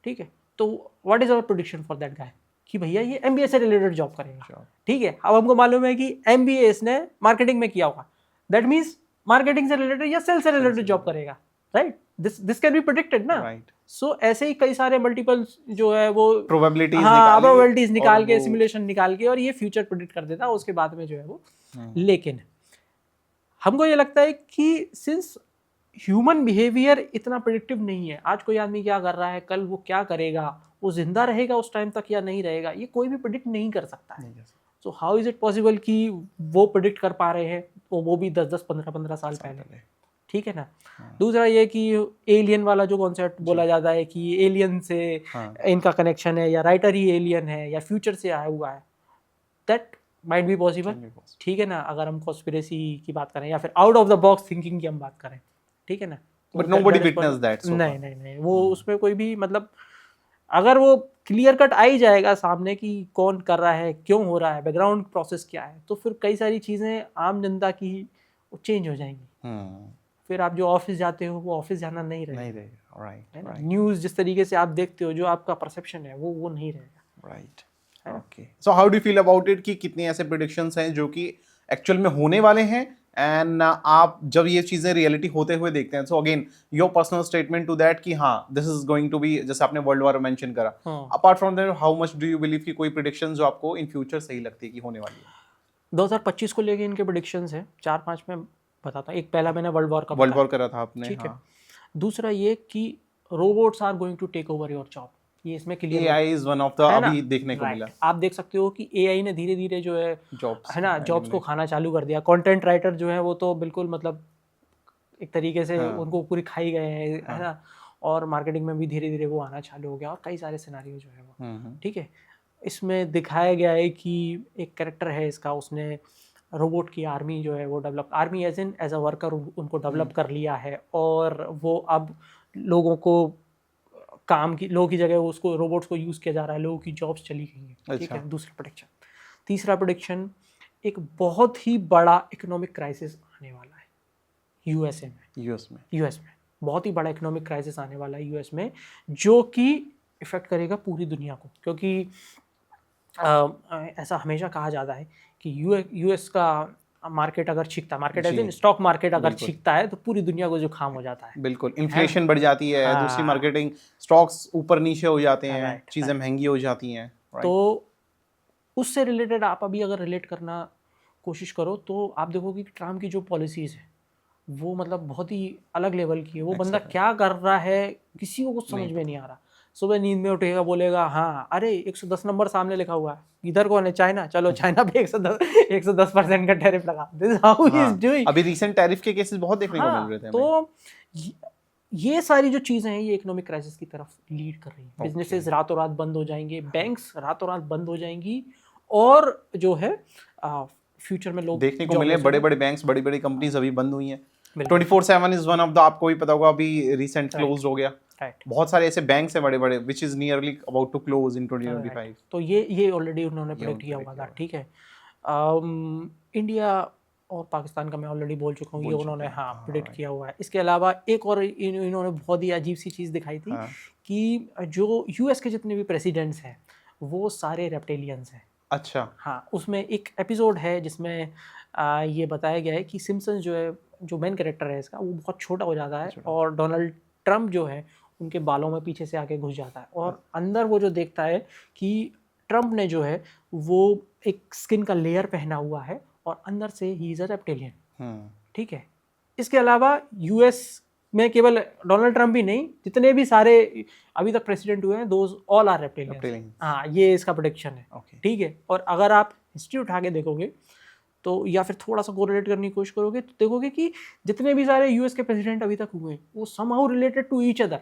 ठीक है, तो what is our prediction for that guy कि भैया ये MBA से रिलेटेड जॉब करेगा। ठीक है, अब हमको मालूम है कि MBA इसने मार्केटिंग में किया होगा, दैट मीन्स मार्केटिंग से रिलेटेड या सेल से रिलेटेड जॉब करेगा, right. This can be predicted ना। सो ऐसे ही कई सारे मल्टीपल जो है वो प्रोबेबिलिटीज निकाल के सिमुलेशन निकाल के और ये फ्यूचर प्रेडिक्ट कर देता है उसके बाद में जो है वो। लेकिन हमको ये लगता है कि सिंस ह्यूमन बिहेवियर इतना प्रेडिक्टिव नहीं है, आज कोई आदमी क्या कर रहा है, कल वो क्या करेगा, वो जिंदा रहेगा उस टाइम तक या नहीं रहेगा, ये कोई भी प्रेडिक्ट नहीं कर सकता है। So how is it possible कि वो प्रेडिक्ट कर पा रहे हैं, वो भी 10-10, 15-15 साल पहले। ठीक है ना। दूसरा ये कि एलियन वाला जो कॉन्सेप्ट बोला जाता है कि एलियन से इनका कनेक्शन है या राइटर ही एलियन है या फ्यूचर से आया हुआ है, दैट माइट बी पॉसिबल। ठीक है ना, अगर हम कॉन्स्पिरेसी की बात करें या फिर out of the box thinking की हम बात करें। ठीक है ना, बट नोबडी विटनेस्ड दैट। नहीं वो उसमें कोई भी मतलब अगर वो क्लियर कट आ ही जाएगा सामने कि कौन कर रहा है, क्यों हो रहा है, बैकग्राउंड प्रोसेस क्या है, तो फिर कई सारी चीजें आम जनता की चेंज हो जाएंगी। फिर आप जो ऑफिस जाते हो वो ऑफिस जाना नहीं रहेगा, राइट। न्यूज़ जिस तरीके से आप देखते हो, जो आपका परसेप्शन है वो नहीं रहेगा, right. Okay, so how do you feel about it कि कितने ऐसे प्रेडिक्शंस हैं जो कि एक्चुअल में होने वाले हैं, एंड आप जब ये चीजें रियलिटी होते हुए देखते हैं, so again your personal statement to that कि हाँ this is going to be, जैसे आपने वर्ल्ड वॉर मेंशन करा, apart from that how much do you believe कि कोई प्रेडिक्शन जो आपको इन फ्यूचर सही लगती है कि होने वाली है? 2025 को लेके इनके प्रेडिक्शंस हैं 4-5 में बताता हूँ। एक पहला मैंने वर्ल्ड वॉर करा था आपने, ठीक है। दूसरा ये कि robots are going to take over your job, ये इसमें clear AI is one of the अभी देखने को मिला। आप देख सकते हो कि AI ने धीरे धीरे जो है जॉब्स, है ना, जॉब्स को खाना चालू कर दिया। कंटेंट राइटर जो है वो तो बिल्कुल मतलब एक तरीके से उनको पूरी खाई गए हैं, है ना। और मार्केटिंग में भी धीरे धीरे वो आना चालू हो गया और कई सारे सिनेरियो जो है वो, ठीक है। इसमें दिखाया गया है कि एक कैरेक्टर है इसका, उसने रोबोट की आर्मी जो है वो develop, army as a worker उनको डेवलप कर लिया है, और वो अब लोगों को लोगों की जगह उसको रोबोट्स को यूज़ किया जा रहा है, लोगों की जॉब्स चली गई हैं। ठीक है, दूसरा प्रेडिक्शन। तीसरा प्रेडिक्शन, एक बहुत ही बड़ा इकोनॉमिक क्राइसिस आने वाला है यूएस में बहुत ही बड़ा इकोनॉमिक क्राइसिस आने वाला है यूएस में, जो कि इफेक्ट करेगा पूरी दुनिया को। क्योंकि ऐसा हमेशा कहा जाता है कि यूएस का मार्केट अगर छिकता, market as in stock market अगर छिकता है तो पूरी दुनिया को जुकाम हो जाता है। बिल्कुल, इन्फ्लेशन बढ़ जाती है, दूसरी मार्केटिंग स्टॉक्स ऊपर नीचे हो जाते हैं, चीजें महंगी हो जाती हैं। तो उससे रिलेटेड आप अभी अगर रिलेट करना कोशिश करो तो आप देखोगे कि ट्रम्प की जो पॉलिसीज है वो मतलब बहुत ही अलग लेवल की है। वो बंदा क्या कर रहा है किसी को कुछ समझ में नहीं आ रहा। सुबह नींद में उठेगा, बोलेगा हाँ अरे 110 नंबर सामने लिखा हुआ है, इधर कौन है, चाइना, चलो चाइना पे 110% का टैरिफ लगा। This is how he is doing. अभी रीसेंट टैरिफ के केसेस बहुत देखने को मिल रहे थे। तो ये सारी जो चीजें हैं ये इकोनॉमिक क्राइसिस की तरफ लीड कर रही हैं। बिजनेसेस रातों रात बंद हो जाएंगे, बैंक्स रातों रात बंद हो जाएंगी, और जो है फ्यूचर में लोग देखने को मिले बड़े बड़े बैंक्स, बड़ी बड़ी कंपनीज अभी बंद हुई हैं। 24/7 इज वन ऑफ द, आपको भी पता होगा अभी रिसेंट क्लोज हो गया। बहुत सारे ऐसे बैंक्स हैं बड़े बड़े which is nearly about to close in 2025। तो ये ऑलरेडी उन्होंने प्रेडिक्ट किया हुआ था। ठीक है, इंडिया और पाकिस्तान का मैं ऑलरेडी बोल चुका हूँ, ये उन्होंने प्रेडिक्ट किया हुआ है। इसके अलावा एक और इन्होंने बहुत ही अजीब सी चीज़ दिखाई थी कि जो यूएस के जितने भी प्रेसिडेंट्स हैं वो सारे रेप्टिलियंस हैं। अच्छा। हाँ, उसमें एक एपिसोड है जिसमें ये बताया गया है कि सिम्पसन्स जो है, जो मेन कैरेक्टर है इसका, वो बहुत छोटा हो जाता है और डोनाल्ड ट्रम्प जो है उनके बालों में पीछे से आके घुस जाता है और अंदर वो जो देखता है कि ट्रम्प ने जो है वो एक स्किन का लेयर पहना हुआ है और अंदर से ही इज अ रेप्टिलियन। ठीक है। इसके अलावा यूएस में केवल डोनाल्ड ट्रम्प ही नहीं, जितने भी सारे अभी तक प्रेसिडेंट हुए हैं, दोज ऑल आर रेप्टिलियंस। हाँ, ये इसका प्रेडिक्शन है। ठीक है। और अगर आप हिस्ट्री उठा के देखोगे तो, या फिर थोड़ा सा कोरिलेट करने की कोशिश करोगे तो देखोगे कि जितने भी सारे यूएस के प्रेसिडेंट अभी तक हुए वो somehow related to each other.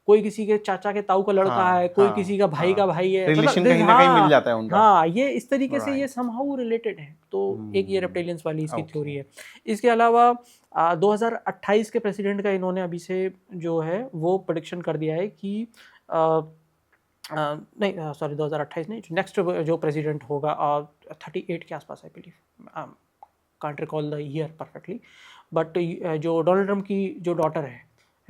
कोई किसी के चाचा के ताऊ का लड़का है, कोई किसी का भाई का भाई है, रिलेशन कहीं ना कहीं मिल जाता है उनका। हाँ, ये इस तरीके से ये समहाउ रिलेटेड है। तो एक ये रेप्टिलियंस वाली इसकी थ्योरी है। इसके अलावा 2028 के प्रेसिडेंट का इन्होंने अभी से जो है वो प्रेडिक्शन कर दिया है कि नहीं सॉरी 2028 नहीं, नेक्स्ट जो प्रेसिडेंट होगा 38 के आसपास I believe, can't recall the year perfectly, but जो डोनाल्ड ट्रम्प की जो डॉटर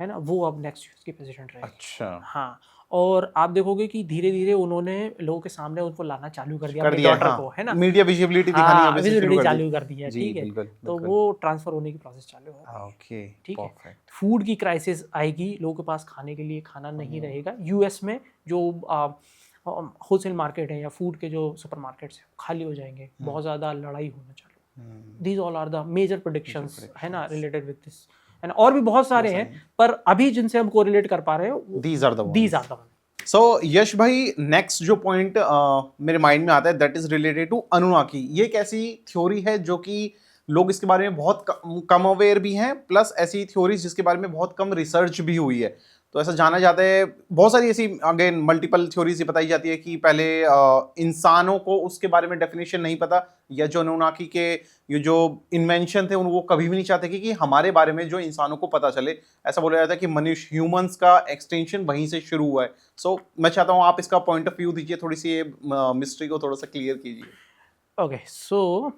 है ना, वो अब नेक्स्ट यूएस की प्रेसिडेंट रहेगी। अच्छा। हाँ, और आप देखोगे कि धीरे धीरे उन्होंने लोगों के सामने उनको लाना चालू कर दिया अपनी डॉटर को, है ना, मीडिया विजिबिलिटी दिखानी अब से शुरू चालू कर दी है। ठीक है, तो वो ट्रांसफर होने की प्रोसेस चालू है। ओके, ठीक है। फूड की क्राइसिस आएगी, लोगों के पास खाने के लिए खाना नहीं रहेगा। यूएस में जो होलसेल मार्केट है या फूड के जो सुपर मार्केट्स हैं खाली हो जाएंगे, बहुत ज़्यादा लड़ाई होना चालू। These all are the major predictions, है ना, रिलेटेड विद दिस। एंड और भी बहुत सारे हैं, पर अभी जिनसे हम कोरिलेट कर पा रहे हैं these are the ones. So Yash भाई, नेक्स्ट जो पॉइंट मेरे माइंड में आता है that is related to Anunnaki. ये एक ऐसी थ्योरी है जो कि लोग इसके बारे में बहुत कम अवेयर भी हैं, प्लस ऐसी थ्योरीज जिसके बारे में बहुत कम रिसर्च भी हुई है। तो ऐसा जाना जाता है, बहुत सारी ऐसी अगेन मल्टीपल थ्योरीज ये बताई जाती है कि पहले इंसानों को उसके बारे में डेफिनेशन नहीं पता, या जो अनुनाकी के ये जो इन्वेंशन थे वो कभी भी नहीं चाहते कि हमारे बारे में जो इंसानों को पता चले। ऐसा बोला जाता है कि मनुष्य ह्यूमंस का एक्सटेंशन वहीं से शुरू हुआ है। सो मैं चाहता हूँ आप इसका पॉइंट ऑफ व्यू दीजिए, थोड़ी सी ये मिस्ट्री को थोड़ा सा क्लियर कीजिए। ओके, सो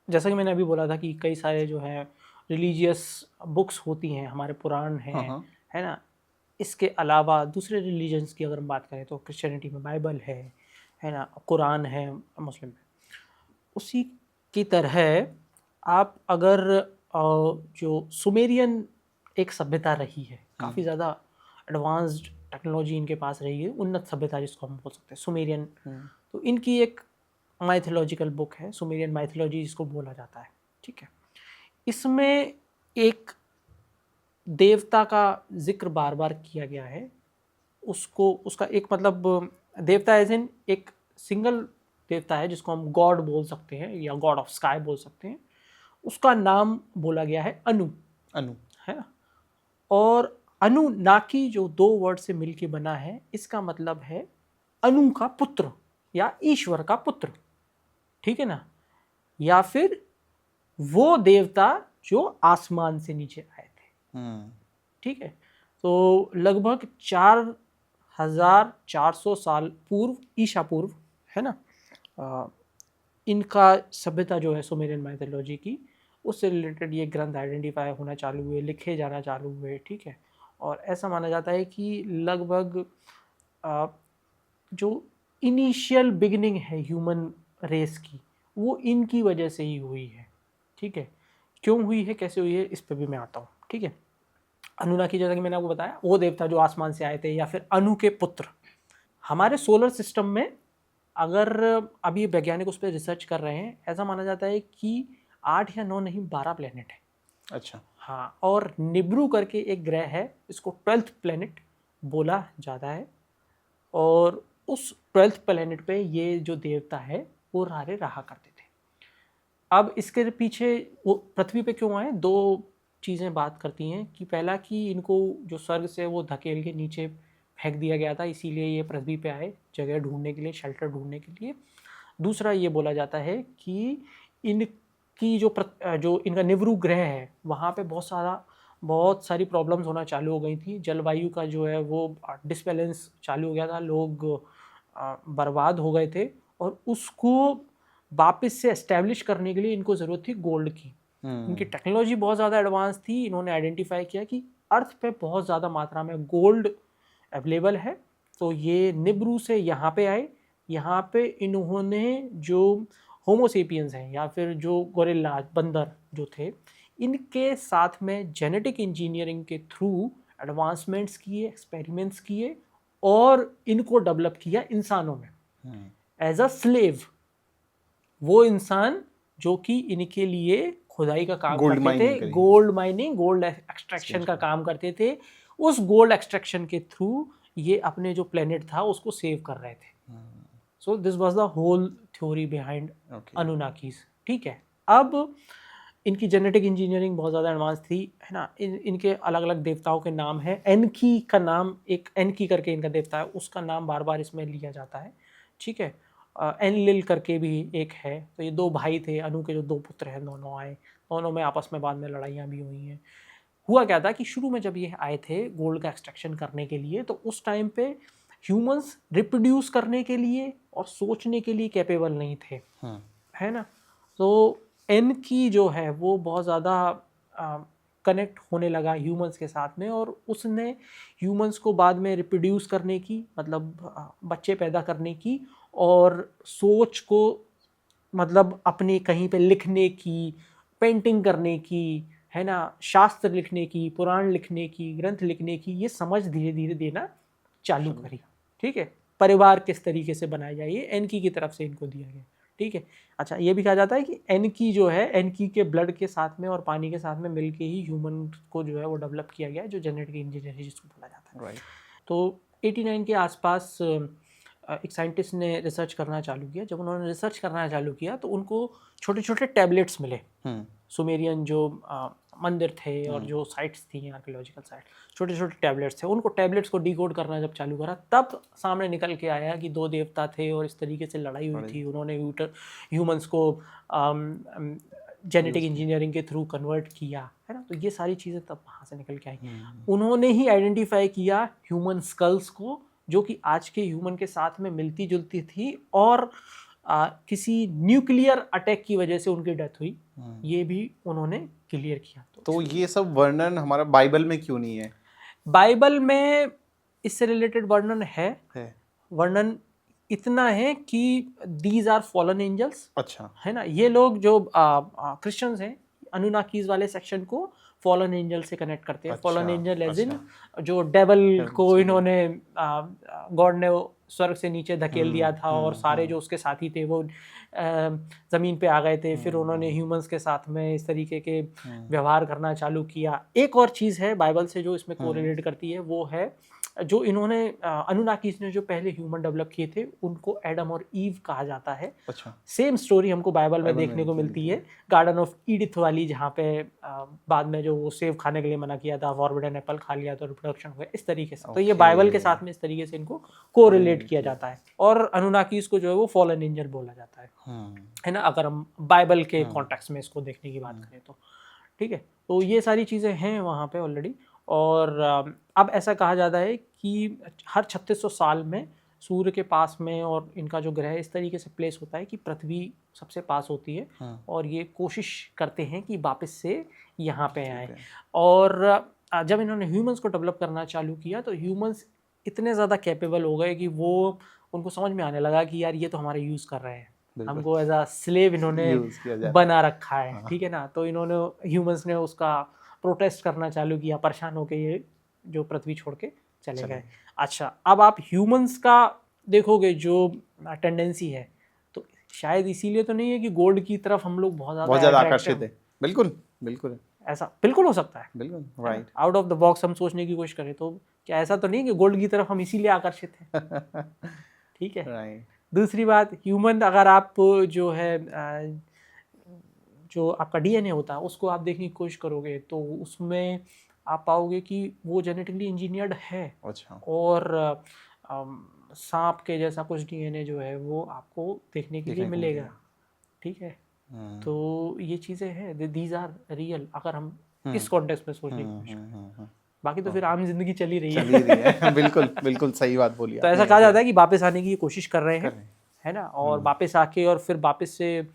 जैसा कि मैंने अभी बोला था कि कई सारे जो है रिलीजियस बुक्स होती हैं, हमारे पुराण हैं, है ना। इसके अलावा दूसरे रिलीजन्स की अगर हम बात करें तो क्रिश्चियनिटी में बाइबल है ना, कुरान है मुस्लिम में। उसी की तरह आप अगर जो सुमेरियन एक सभ्यता रही है, काफ़ी ज़्यादा एडवांस्ड टेक्नोलॉजी इनके पास रही है, उन्नत सभ्यता जिसको हम बोल सकते हैं सुमेरियन। तो इनकी एक माइथोलॉजिकल बुक है, सुमेरियन माइथोलॉजी जिसको बोला जाता है। ठीक है। इसमें एक देवता का जिक्र बार बार किया गया है। उसको उसका एक मतलब देवता एज इन एक सिंगल देवता है जिसको हम गॉड बोल सकते हैं या गॉड ऑफ स्काई बोल सकते हैं। उसका नाम बोला गया है अनु है ना। और अनुनाकी जो दो वर्ड से मिलके बना है, इसका मतलब है अनु का पुत्र या ईश्वर का पुत्र। ठीक है ना, या फिर वो देवता जो आसमान से नीचे आए थे। ठीक है। तो लगभग 4400 साल पूर्व, ईशा पूर्व, है ना, इनका सभ्यता जो है सुमेरियन माइथोलॉजी की, उससे रिलेटेड ये ग्रंथ आइडेंटिफाई होना चालू हुए, लिखे जाना चालू हुए। ठीक है। और ऐसा माना जाता है कि लगभग जो इनिशियल बिगिनिंग है ह्यूमन रेस की, वो इनकी वजह से ही हुई है। ठीक है। क्यों हुई है, कैसे हुई है, इस पर भी मैं आता हूँ। ठीक है। अनुनाकी, जैसा कि मैंने आपको बताया, वो देवता जो आसमान से आए थे, या फिर अनु के पुत्र। हमारे सोलर सिस्टम में अगर अभी वैज्ञानिक उस पर रिसर्च कर रहे हैं, ऐसा माना जाता है कि 8 या 9 नहीं 12 प्लेनेट है। अच्छा। हाँ, और निब्रू करके एक ग्रह है, इसको 12th प्लेनेट बोला जाता है। और उस 12th प्लेनेट पे ये जो देवता है वो रहा करते थे। अब इसके पीछे वो पृथ्वी पे क्यों आए, दो चीज़ें बात करती हैं कि पहला कि इनको जो स्वर्ग से वो धकेल के नीचे फेंक दिया गया था, इसीलिए ये पृथ्वी पे आए जगह ढूंढने के लिए, शेल्टर ढूंढने के लिए। दूसरा ये बोला जाता है कि इनकी जो इनका निवृ ग्रह है, वहाँ पे बहुत सारी प्रॉब्लम्स होना चालू हो गई थी। जलवायु का जो है वो डिसबैलेंस चालू हो गया था, लोग बर्बाद हो गए थे, और उसको वापस से एस्टेब्लिश करने के लिए इनको ज़रूरत थी गोल्ड की। इनकी टेक्नोलॉजी बहुत ज़्यादा एडवांस थी। इन्होंने आइडेंटिफाई किया कि अर्थ पे बहुत ज़्यादा मात्रा में गोल्ड अवेलेबल है, तो ये निब्रू से यहाँ पे आए, यहाँ पे इन्होंने जो होमोसेपियंस हैं या फिर जो गोरिल्ला बंदर जो थे, इनके साथ में जेनेटिक इंजीनियरिंग के थ्रू एडवांसमेंट्स किए, एक्सपेरिमेंट्स किए और इनको डेवलप किया इंसानों में एज अ स्लेव। वो इंसान जो कि इनके लिए खुदाई का काम करते थे, गोल्ड माइनिंग, गोल्ड एक्सट्रैक्शन का काम करते थे, उस गोल्ड एक्सट्रैक्शन के थ्रू ये अपने जो प्लेनेट था उसको सेव कर रहे थे। So this was the whole theory behind Anunnakis. ठीक है, अब इनकी जेनेटिक इंजीनियरिंग बहुत ज़्यादा एडवांस थी, है ना। इनके अलग अलग देवताओं के नाम है। एनकी का नाम, एक एनकी करके इनका देवता है, उसका नाम बार बार इसमें लिया जाता है। ठीक है, एनलिल करके भी एक है। तो ये दो भाई थे, अनु के जो दो पुत्र हैं, दोनों आए, दोनों में आपस में बाद में लड़ाइयाँ भी हुई हैं। हुआ क्या था कि शुरू में जब ये आए थे गोल्ड का एक्सट्रैक्शन करने के लिए, तो उस टाइम पे ह्यूमंस रिप्रोड्यूस करने के लिए और सोचने के लिए कैपेबल नहीं थे, है ना। तो एन की जो है वो बहुत ज़्यादा कनेक्ट होने लगा ह्यूमंस के साथ में, और उसने ह्यूमंस को बाद में रिप्रोड्यूस करने की, मतलब बच्चे पैदा करने की, और सोच को मतलब अपने कहीं पे लिखने की, पेंटिंग करने की, है ना, शास्त्र लिखने की, पुराण लिखने की, ग्रंथ लिखने की, ये समझ धीरे धीरे देना चालू करी। ठीक है, परिवार किस तरीके से बनाया जाए ये एनकी की तरफ से इनको दिया गया। ठीक है, अच्छा, ये भी कहा जाता है कि एनकी जो है, एनकी के ब्लड के साथ में और पानी के साथ में मिलके ही ह्यूमन को जो है वो डेवलप किया गया है, जो जेनेटिक इंजीनियरिंग जिसको बोला जाता है। तो 89 के आसपास एक साइंटिस्ट ने रिसर्च करना चालू किया। जब उन्होंने रिसर्च करना चालू किया तो उनको छोटे छोटे टैबलेट्स मिले। सुमेरियन जो मंदिर थे और जो साइट्स थी आर्कियोलॉजिकल साइट, छोटे छोटे टैबलेट्स थे। उनको टैबलेट्स को डिकोड करना जब चालू करा, तब सामने निकल के आया कि दो देवता थे और इस तरीके से लड़ाई हुई थी। उन्होंने ह्यूमंस को जेनेटिक इंजीनियरिंग के थ्रू कन्वर्ट किया, है ना। तो ये सारी चीज़ें तब वहाँ से निकल के आई। उन्होंने ही आइडेंटिफाई किया ह्यूमन स्कल्स को, जो कि आज के ह्यूमन के साथ में मिलती जुलती थी, और किसी न्यूक्लियर अटैक की वजह से उनकी डेथ हुई, ये भी उन्होंने क्लियर किया। तो ये सब वर्णन हमारा बाइबल में क्यों नहीं है? बाइबल में इससे रिलेटेड वर्णन है। वर्णन इतना है कि दीज आर फॉलन एंजल्स। अच्छा, है ना, ये लोग जो क्रिश्चियंस हैं, अनुनाकीज वाले सेक्शन को फॉलन एंजल से कनेक्ट करते हैं। फॉलन एंजल एज इन जो डेवल को इन्होंने गॉड ने स्वर्ग से नीचे धकेल दिया था, और सारे जो उसके साथी थे वो ज़मीन पे आ गए थे। फिर उन्होंने ह्यूमंस के साथ में इस तरीके के व्यवहार करना चालू किया। एक और चीज़ है बाइबल से जो इसमें कोरिलेट करती है, वो है जो इन्होंने अनुनाकीज ने जो पहले ह्यूमन डेवलप किए थे, उनको एडम और ईव कहा जाता है। अच्छा, सेम स्टोरी हमको बाइबल में देखने को मिलती है, गार्डन ऑफ ईडिथ वाली, जहाँ पे बाद में जो वो सेब खाने के लिए मना किया था, फॉरबिडन एप्पल खा लिया तो रिप्रोडक्शन हुआ, इस तरीके से। तो ये बाइबल के साथ में इस तरीके से इनको कोरिलेट किया जाता है, और अनुनाकीज को जो है वो फॉलन एंजल बोला जाता है ना, अगर हम बाइबल के कॉन्टेक्स्ट में इसको देखने की बात करें तो। ठीक है, तो ये सारी चीज़ें हैं वहाँ पे ऑलरेडी। और अब ऐसा कहा जाता है कि हर 3600 साल में सूर्य के पास में, और इनका जो ग्रह इस तरीके से प्लेस होता है कि पृथ्वी सबसे पास होती है, और ये कोशिश करते हैं कि वापस से यहाँ पे आए। और जब इन्होंने ह्यूमंस को डेवलप करना चालू किया, तो ह्यूमंस इतने ज़्यादा कैपेबल हो गए कि वो उनको समझ में आने लगा कि यार ये तो हमारा यूज़ कर रहे हैं, हमको एज अ स्लेव इन्होंने बना रखा है। ठीक है ना, तो इन्होंने ह्यूमंस ने उसका प्रोटेस्ट करना चालू किया, परेशान होकर ये जो पृथ्वी छोड़ के चले गए। अच्छा, अब आप ह्यूमंस का देखोगे जो टेंडेंसी है, तो शायद इसीलिए तो नहीं है कि गोल्ड की तरफ हम लोग बहुत ज़्यादा आकर्षित है। बिल्कुल बिल्कुल ऐसा बिल्कुल हो सकता है। बिल्कुल right, out of the box हम सोचने की कोशिश करें तो क्या ऐसा तो नहीं कि गोल्ड की तरफ हम इसीलिए आकर्षित हैं। ठीक है, राइट। दूसरी बात, ह्यूमन अगर आप जो है जो आपका डीएनए होता है उसको आप देखने की कोशिश करोगे, तो उसमें आप पाओगे कि वो जेनेटिकली इंजीनियर्ड है। अच्छा, और सांप के जैसा कुछ डीएनए जो है वो आपको देखने के लिए मिलेगा। ठीक है, तो ये चीज़ें हैं, दीज आर रियल, अगर हम इस कॉन्टेक्स्ट में सोचने की कोशिश करें। बाकी तो फिर आम जिंदगी चली रही है। बिल्कुल बिल्कुल सही बात बोली। तो ऐसा कहा जाता है कि वापस आने की कोशिश कर रहे हैं, है ना, और वापस आके और फिर वापस से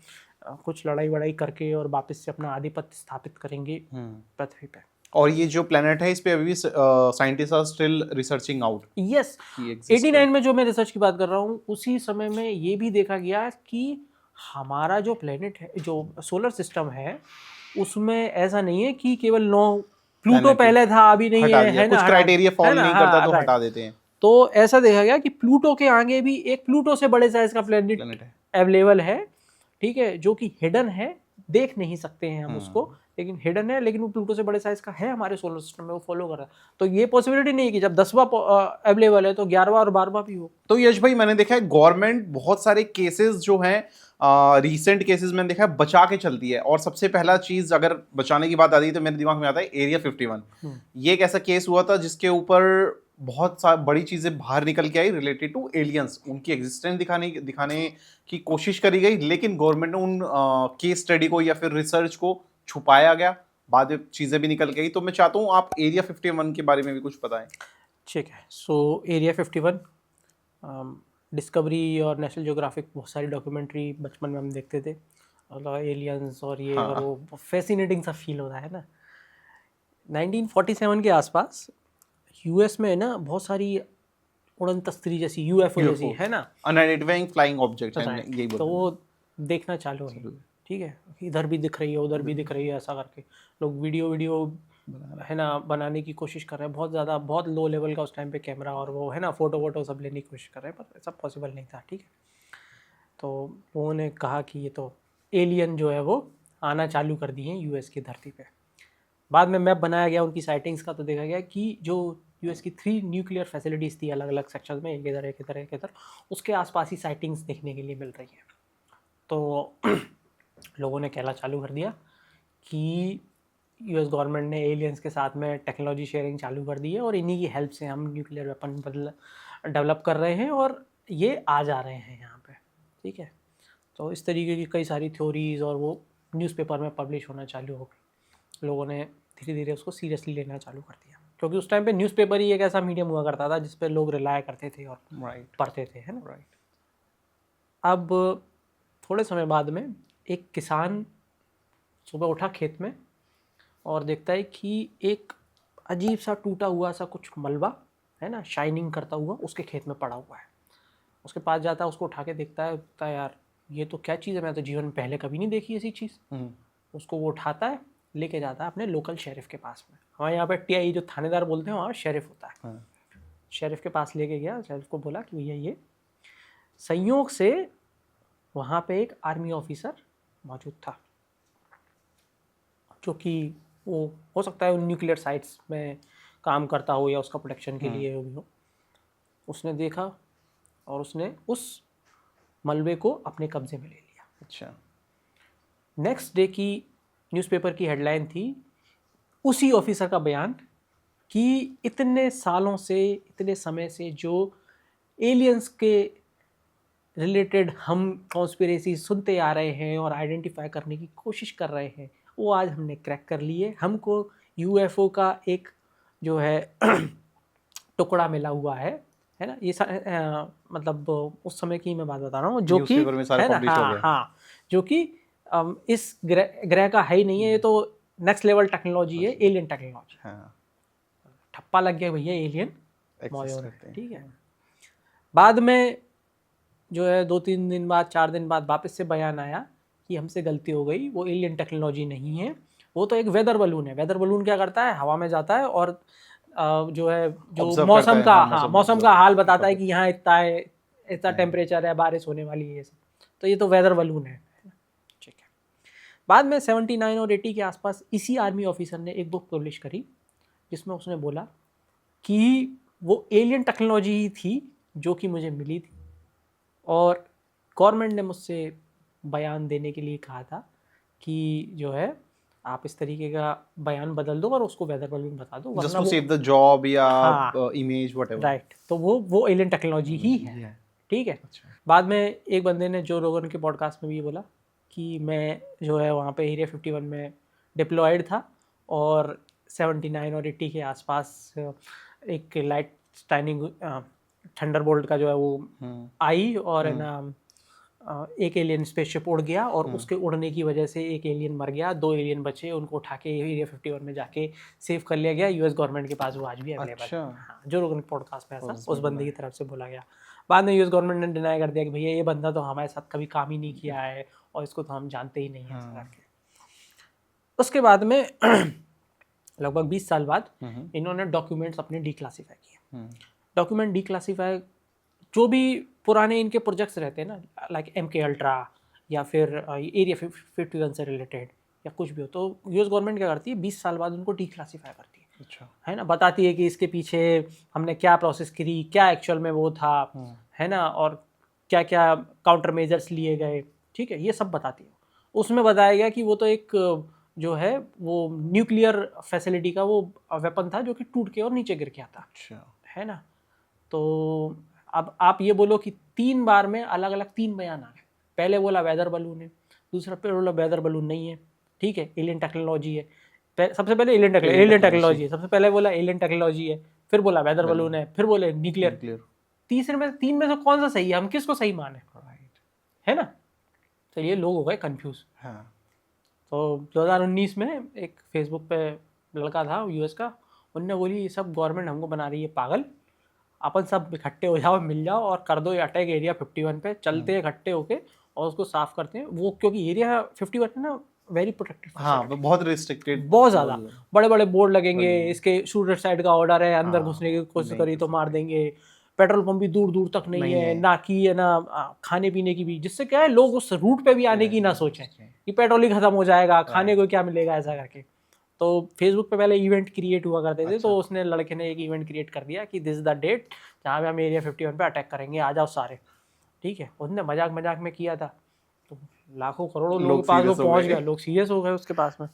कुछ लड़ाई वड़ाई करके और वापस से अपना आधिपत्य स्थापित करेंगे पृथ्वी पे। और ये जो प्लेनेट है इस पे अभी भी scientist are still researching out. Yes, 89 में जो मैं रिसर्च की बात कर रहा हूँ, उसी समय में ये भी देखा गया कि हमारा जो प्लेनेट है, जो सोलर सिस्टम है, उसमें ऐसा नहीं है कि केवल 9 प्लूटो पहले था अभी नहीं है कुछ ना, क्राइटेरिया फॉलो नहीं करता तो right. हटा देते हैं। तो ऐसा देखा गया कि प्लूटो के आगे भी एक प्लूटो से बड़े साइज का प्लेनेट अवेलेबल है, ठीक है, जो कि हिडन है, देख नहीं सकते हैं हम उसको, लेकिन हिडन है, लेकिन वो प्लूटो से बड़े साइज का है हमारे सोलर सिस्टम में, वो फॉलो कर रहा है। तो ये पॉसिबिलिटी नहीं है कि जब 10वां अवेलेबल है तो 11वां और 12वां भी हो। तो यश भाई मैंने देखा है गवर्नमेंट बहुत सारे केसेस जो हैं रीसेंट केसेस मैंने देखा है बचा के चलती है, और सबसे पहला चीज अगर बचाने की बात आती है तो मेरे दिमाग में आता है एरिया 51। ये एक ऐसा केस हुआ था जिसके ऊपर बहुत बड़ी चीजें बाहर निकल के आई रिलेटेड टू एलियंस, उनकी एग्जिस्टेंस दिखाने की कोशिश करी गई, लेकिन गवर्नमेंट ने उन केस स्टडी को या फिर रिसर्च को छुपाया गया, बाद में चीजें भी निकल गई। तो मैं चाहता हूँ आप एरिया 51 के बारे में भी कुछ बताएं। ठीक है, सो एरिया 51 डिस्कवरी और नेशनल ज्योग्राफिक बहुत सारी डॉक्यूमेंट्री बचपन में हम देखते थे, और एलियंस और ये और वो फैसिनेटिंग सा फील होता है ना। 1947 के आसपास यूएस में ना बहुत सारी उड़न तस्तरी जैसी यूएफओ जैसी है ना, अनआइडेंटिफाइंग फ्लाइंग ऑब्जेक्ट है, यही तो वो देखना चालू है, ठीक है, इधर भी दिख रही है उधर भी दिख रही है, ऐसा करके लोग वीडियो है ना बनाने की कोशिश कर रहे हैं, बहुत ज़्यादा बहुत लो लेवल का उस टाइम पे कैमरा और वो है ना फोटो सब लेने की कोशिश कर रहे हैं, पर ऐसा पॉसिबल नहीं था, ठीक है। तो लोगों ने कहा कि ये तो एलियन जो है वो आना चालू कर दिए हैं यूएस की धरती पे। बाद में मैप बनाया गया उनकी साइटिंग्स का, तो देखा गया कि जो यूएस की 3 न्यूक्लियर फैसिलिटीज़ थी अलग अलग सेक्शन में, एक इधर एक इधर एक इधर, उसके आसपास ही साइटिंग्स देखने के लिए मिल रही है। तो लोगों ने कहना चालू कर दिया कि यूएस गवर्नमेंट ने एलियंस के साथ में टेक्नोलॉजी शेयरिंग चालू कर दी है, और इन्हीं की हेल्प से हम न्यूक्लियर वेपन डेवलप कर रहे हैं और ये आ जा रहे हैं यहाँ पे, ठीक है। तो इस तरीके की कई सारी थ्योरीज और वो न्यूज़पेपर में पब्लिश होना चालू हो गई। लोगों ने धीरे धीरे उसको सीरियसली लेना चालू कर दिया, क्योंकि उस टाइम पे न्यूज़पेपर ही एक ऐसा मीडियम हुआ करता था जिस पे लोग रिलाय करते थे और पढ़ते थे, है ना। राइट। अब थोड़े समय बाद में एक किसान सुबह उठा खेत में और देखता है कि एक अजीब सा टूटा हुआ सा कुछ मलबा है ना, शाइनिंग करता हुआ उसके खेत में पड़ा हुआ है। उसके पास जाता है, उसको उठा के देखता है यार ये तो क्या चीज़ है, मैं तो जीवन में पहले कभी नहीं देखी ऐसी चीज़। उसको वो उठाता है, लेके जाता है अपने लोकल शेरिफ के पास में। हमारे यहाँ पे टीआई जो थानेदार बोलते हैं वहाँ शेरिफ होता है। शेरिफ के पास लेके गया, शेरिफ को बोला कि भैया ये संयोग से वहाँ पे एक आर्मी ऑफिसर मौजूद था, जो कि वो हो सकता है उन न्यूक्लियर साइट्स में काम करता हो या उसका प्रोटेक्शन के लिए भी हो। उसने देखा और उसने उस मलबे को अपने कब्जे में ले लिया। अच्छा। नेक्स्ट डे की न्यूज़पेपर की हेडलाइन थी उसी ऑफिसर का बयान कि इतने सालों से, इतने समय से जो एलियंस के रिलेटेड हम कॉन्स्पिरेसी सुनते आ रहे हैं और आइडेंटिफाई करने की कोशिश कर रहे हैं, वो आज हमने क्रैक कर लिए। हमको यूएफओ का एक जो है टुकड़ा मिला हुआ है ना। ये मतलब उस समय की मैं बात बता रहा हूँ, जो कि है ना, हाँ, जो कि इस ग्रह का है ही नहीं है, ये तो नेक्स्ट लेवल टेक्नोलॉजी है, एलियन टेक्नोलॉजी। ठप्पा लग गया भैया, एलियन मौजूद है, ठीक है। बाद में जो है 2-3 दिन बाद, 4 दिन बाद वापस से बयान आया कि हमसे गलती हो गई, वो एलियन टेक्नोलॉजी नहीं है, वो तो एक वेदर बलून है। वेदर बलून क्या करता है, हवा में जाता है और जो है जो मौसम का, हाँ, मौसम का हाल बताता है कि यहाँ इतना है, इतना टेम्परेचर है, बारिश होने वाली है, ये सब। तो ये तो वेदर बलून है, ठीक है। बाद में 79 और 80 के आसपास इसी आर्मी ऑफिसर ने एक बुक पब्लिश करी जिसमें उसने बोला कि वो एलियन टेक्नोलॉजी ही थी जो कि मुझे मिली थी, और गवर्नमेंट ने मुझसे बयान देने के लिए कहा था कि जो है आप इस तरीके का बयान बदल दो और उसको वेदर बलून बता दो, वरना वो सेव द जॉब या इमेज व्हाटएवर। राइट, तो वो एलियन टेक्नोलॉजी ही है, ठीक है। अच्छा। बाद में एक बंदे ने जो रोगन के पॉडकास्ट में भी बोला कि मैं जो है वहाँ पे एरिया 51 में डिप्लॉयड था और 79 और 80 के आसपास एक लाइट स्टाइनिंग थंडरबोल्ट का जो है वो आई और है ना एक एलियन स्पेसशिप उड़ गया और उसके उड़ने की वजह से एक एलियन मर गया, 2 एलियन बचे, उनको उठा के एरिया 51 में जाके सेव कर लिया गया। यूएस गवर्नमेंट के पास वो आज भी अवेलेबल है। हाँ, जो लोगों ने पॉडकास्ट में ऐसा उस बंदे की तरफ से बोला गया। बाद में यूएस गवर्नमेंट ने डिनाई कर दिया कि भैया ये बंदा तो हमारे साथ कभी काम ही नहीं किया है और इसको तो हम जानते ही नहीं है ऐसा करके। उसके बाद में लगभग 20 साल बाद इन्होंने डॉक्यूमेंट्स अपने डिक्लासीफाई किए। डॉक्यूमेंट डिक्लासीफाई, जो भी पुराने इनके प्रोजेक्ट्स रहते हैं ना, लाइक MK अल्ट्रा या फिर एरिया 51 से रिलेटेड या कुछ भी हो, तो यूएस गवर्नमेंट क्या करती है, 20 साल बाद उनको डिक्लासीफाई करती है। अच्छा, है ना, बताती है कि इसके पीछे हमने क्या प्रोसेस करी, क्या एक्चुअल में वो था, है ना, और क्या क्या काउंटर मेजर्स लिए गए। ठीक है, ये सब बताती है। उसमें बताया गया कि वो तो एक जो है वो न्यूक्लियर फैसिलिटी का वो वेपन था जो कि टूट के और नीचे गिर गया था। अच्छा, है ना। तो अब आप ये बोलो कि 3 बार में अलग अलग 3 बयान आ गए। पहले बोला वेदर बलून है, दूसरा पे बोला वेदर बलून नहीं है, ठीक है, एलियन टेक्नोलॉजी है। सबसे पहले एलियन टेक्नोलॉजी है, सबसे पहले बोला एलियन टेक्नोलॉजी है, फिर बोला वेदर बलून है, फिर बोले न्यूक्लियर। तीसरे में 3 में से कौन सा सही है, हम किसको सही माने, है ना। तो ये लोग हो गए कंफ्यूज। हाँ। तो 2019 में एक फेसबुक पे लड़का था यूएस का, उनने बोली ये सब गवर्नमेंट हमको बना रही है पागल, अपन सब इकट्ठे हो जाओ, मिल जाओ और कर दो ये अटैक एरिया 51 पे। चलते हैं इकट्ठे होके और उसको साफ करते हैं। वो क्योंकि एरिया 51 है ना वेरी प्रोटेक्टेड, हाँ, बहुत रिस्ट्रिक्टेड, बहुत ज़्यादा, बड़े बड़े बोर्ड लगेंगे, इसके शूटर साइड का ऑर्डर है, अंदर घुसने की कोशिश करी तो मार देंगे। पेट्रोल पंप भी दूर दूर तक नहीं है, ना की है ना खाने पीने की भी, जिससे क्या है लोग उस रूट पे भी आने की ना सोचें कि पेट्रोल ही खत्म हो जाएगा, खाने को क्या मिलेगा ऐसा करके। तो फेसबुक पे पहले इवेंट क्रिएट हुआ करते थे। तो उसने लड़के ने एक इवेंट क्रिएट कर दिया कि दिस इज द डेट जहाँ पे हम एरिया 51 पे अटैक करेंगे, आ जाओ सारे। ठीक है, उसने मजाक मजाक में किया था, तो लाखों करोड़ों लोगों के पास वो पहुंच गया, लोग सीरियस हो गए उसके पास में।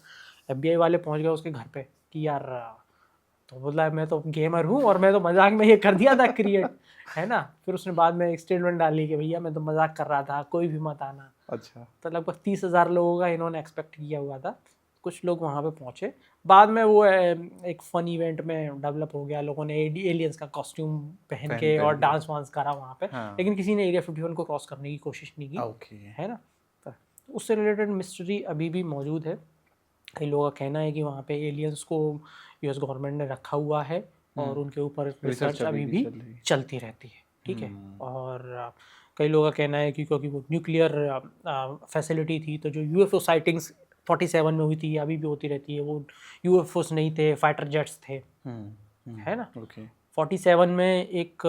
FBI वाले पहुंच गए उसके घर पे कि यार, तो बोला मैं तो गेमर हूँ और मैं तो मजाक में ये कर दिया था क्रिएट, है ना। फिर उसने बाद में एक स्टेटमेंट डाली कि भैया मैं तो मजाक कर रहा था, कोई भी मत आना। अच्छा। तो लगभग 30,000 लोगों का इन्होंने एक्सपेक्ट किया हुआ था। कुछ लोग वहाँ पे पहुँचे, बाद में वो एक फन इवेंट में डेवलप हो गया, लोगों ने एलियंस का कॉस्ट्यूम पहन के और डांस वांस करा वहाँ पे। हाँ। लेकिन किसी ने एरिया 51 को क्रॉस करने की कोशिश नहीं की, है ना। तो उससे रिलेटेड मिस्ट्री अभी भी मौजूद है। कई लोगों का कहना है कि वहाँ पे एलियंस को यूएस गवर्नमेंट ने रखा हुआ है और उनके ऊपर रिसर्च अभी भी चलती रहती है। ठीक है, और कई लोगों का कहना है कि क्योंकि वो न्यूक्लियर फैसिलिटी थी, तो जो यूएफओ साइटिंग्स 47 में हुई थी, अभी भी होती रहती है। वो यूएफओस नहीं थे, फाइटर जेट्स थे, है ना। 47 में एक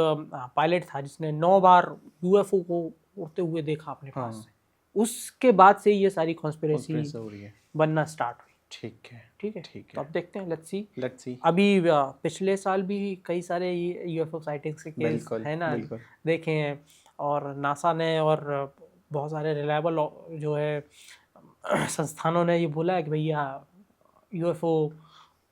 पायलट था जिसने 9 बार यूएफओ को उड़ते हुए देखा अपने पास से। उसके बाद से ये सारी कॉन्स्पिरेसी बनना स्टार्ट हुई। ठीक है, ठीक है, ठीक है। तो अब देखते हैं, लेट्स सी। अभी पिछले साल भी कई सारे यूएफओ साइटिंग्स के केस है ना देखे हैं, और नासा ने और बहुत सारे रिलायबल जो है संस्थानों ने ये बोला है कि भैया यूएफओ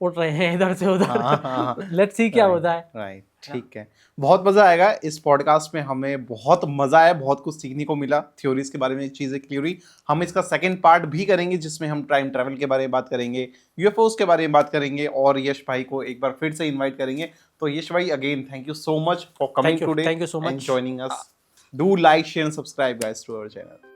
उड़ रहे हैं इधर से उधर। लेट्स सी क्या होता है। राइट, ठीक है। बहुत मजा आएगा इस पॉडकास्ट में, हमें बहुत मजा आया, बहुत कुछ सीखने को मिला, थ्योरीज के बारे में चीजें क्लियर हुई। हम इसका सेकंड पार्ट भी करेंगे जिसमें हम टाइम ट्रैवल के बारे में बात करेंगे, यूएफओस के बारे में बात करेंगे, और यश भाई को एक बार फिर से इन्वाइट करेंगे। तो यश भाई again thank you so much for coming today, thank you so much and joining us. Do like, share and subscribe guys to our channel.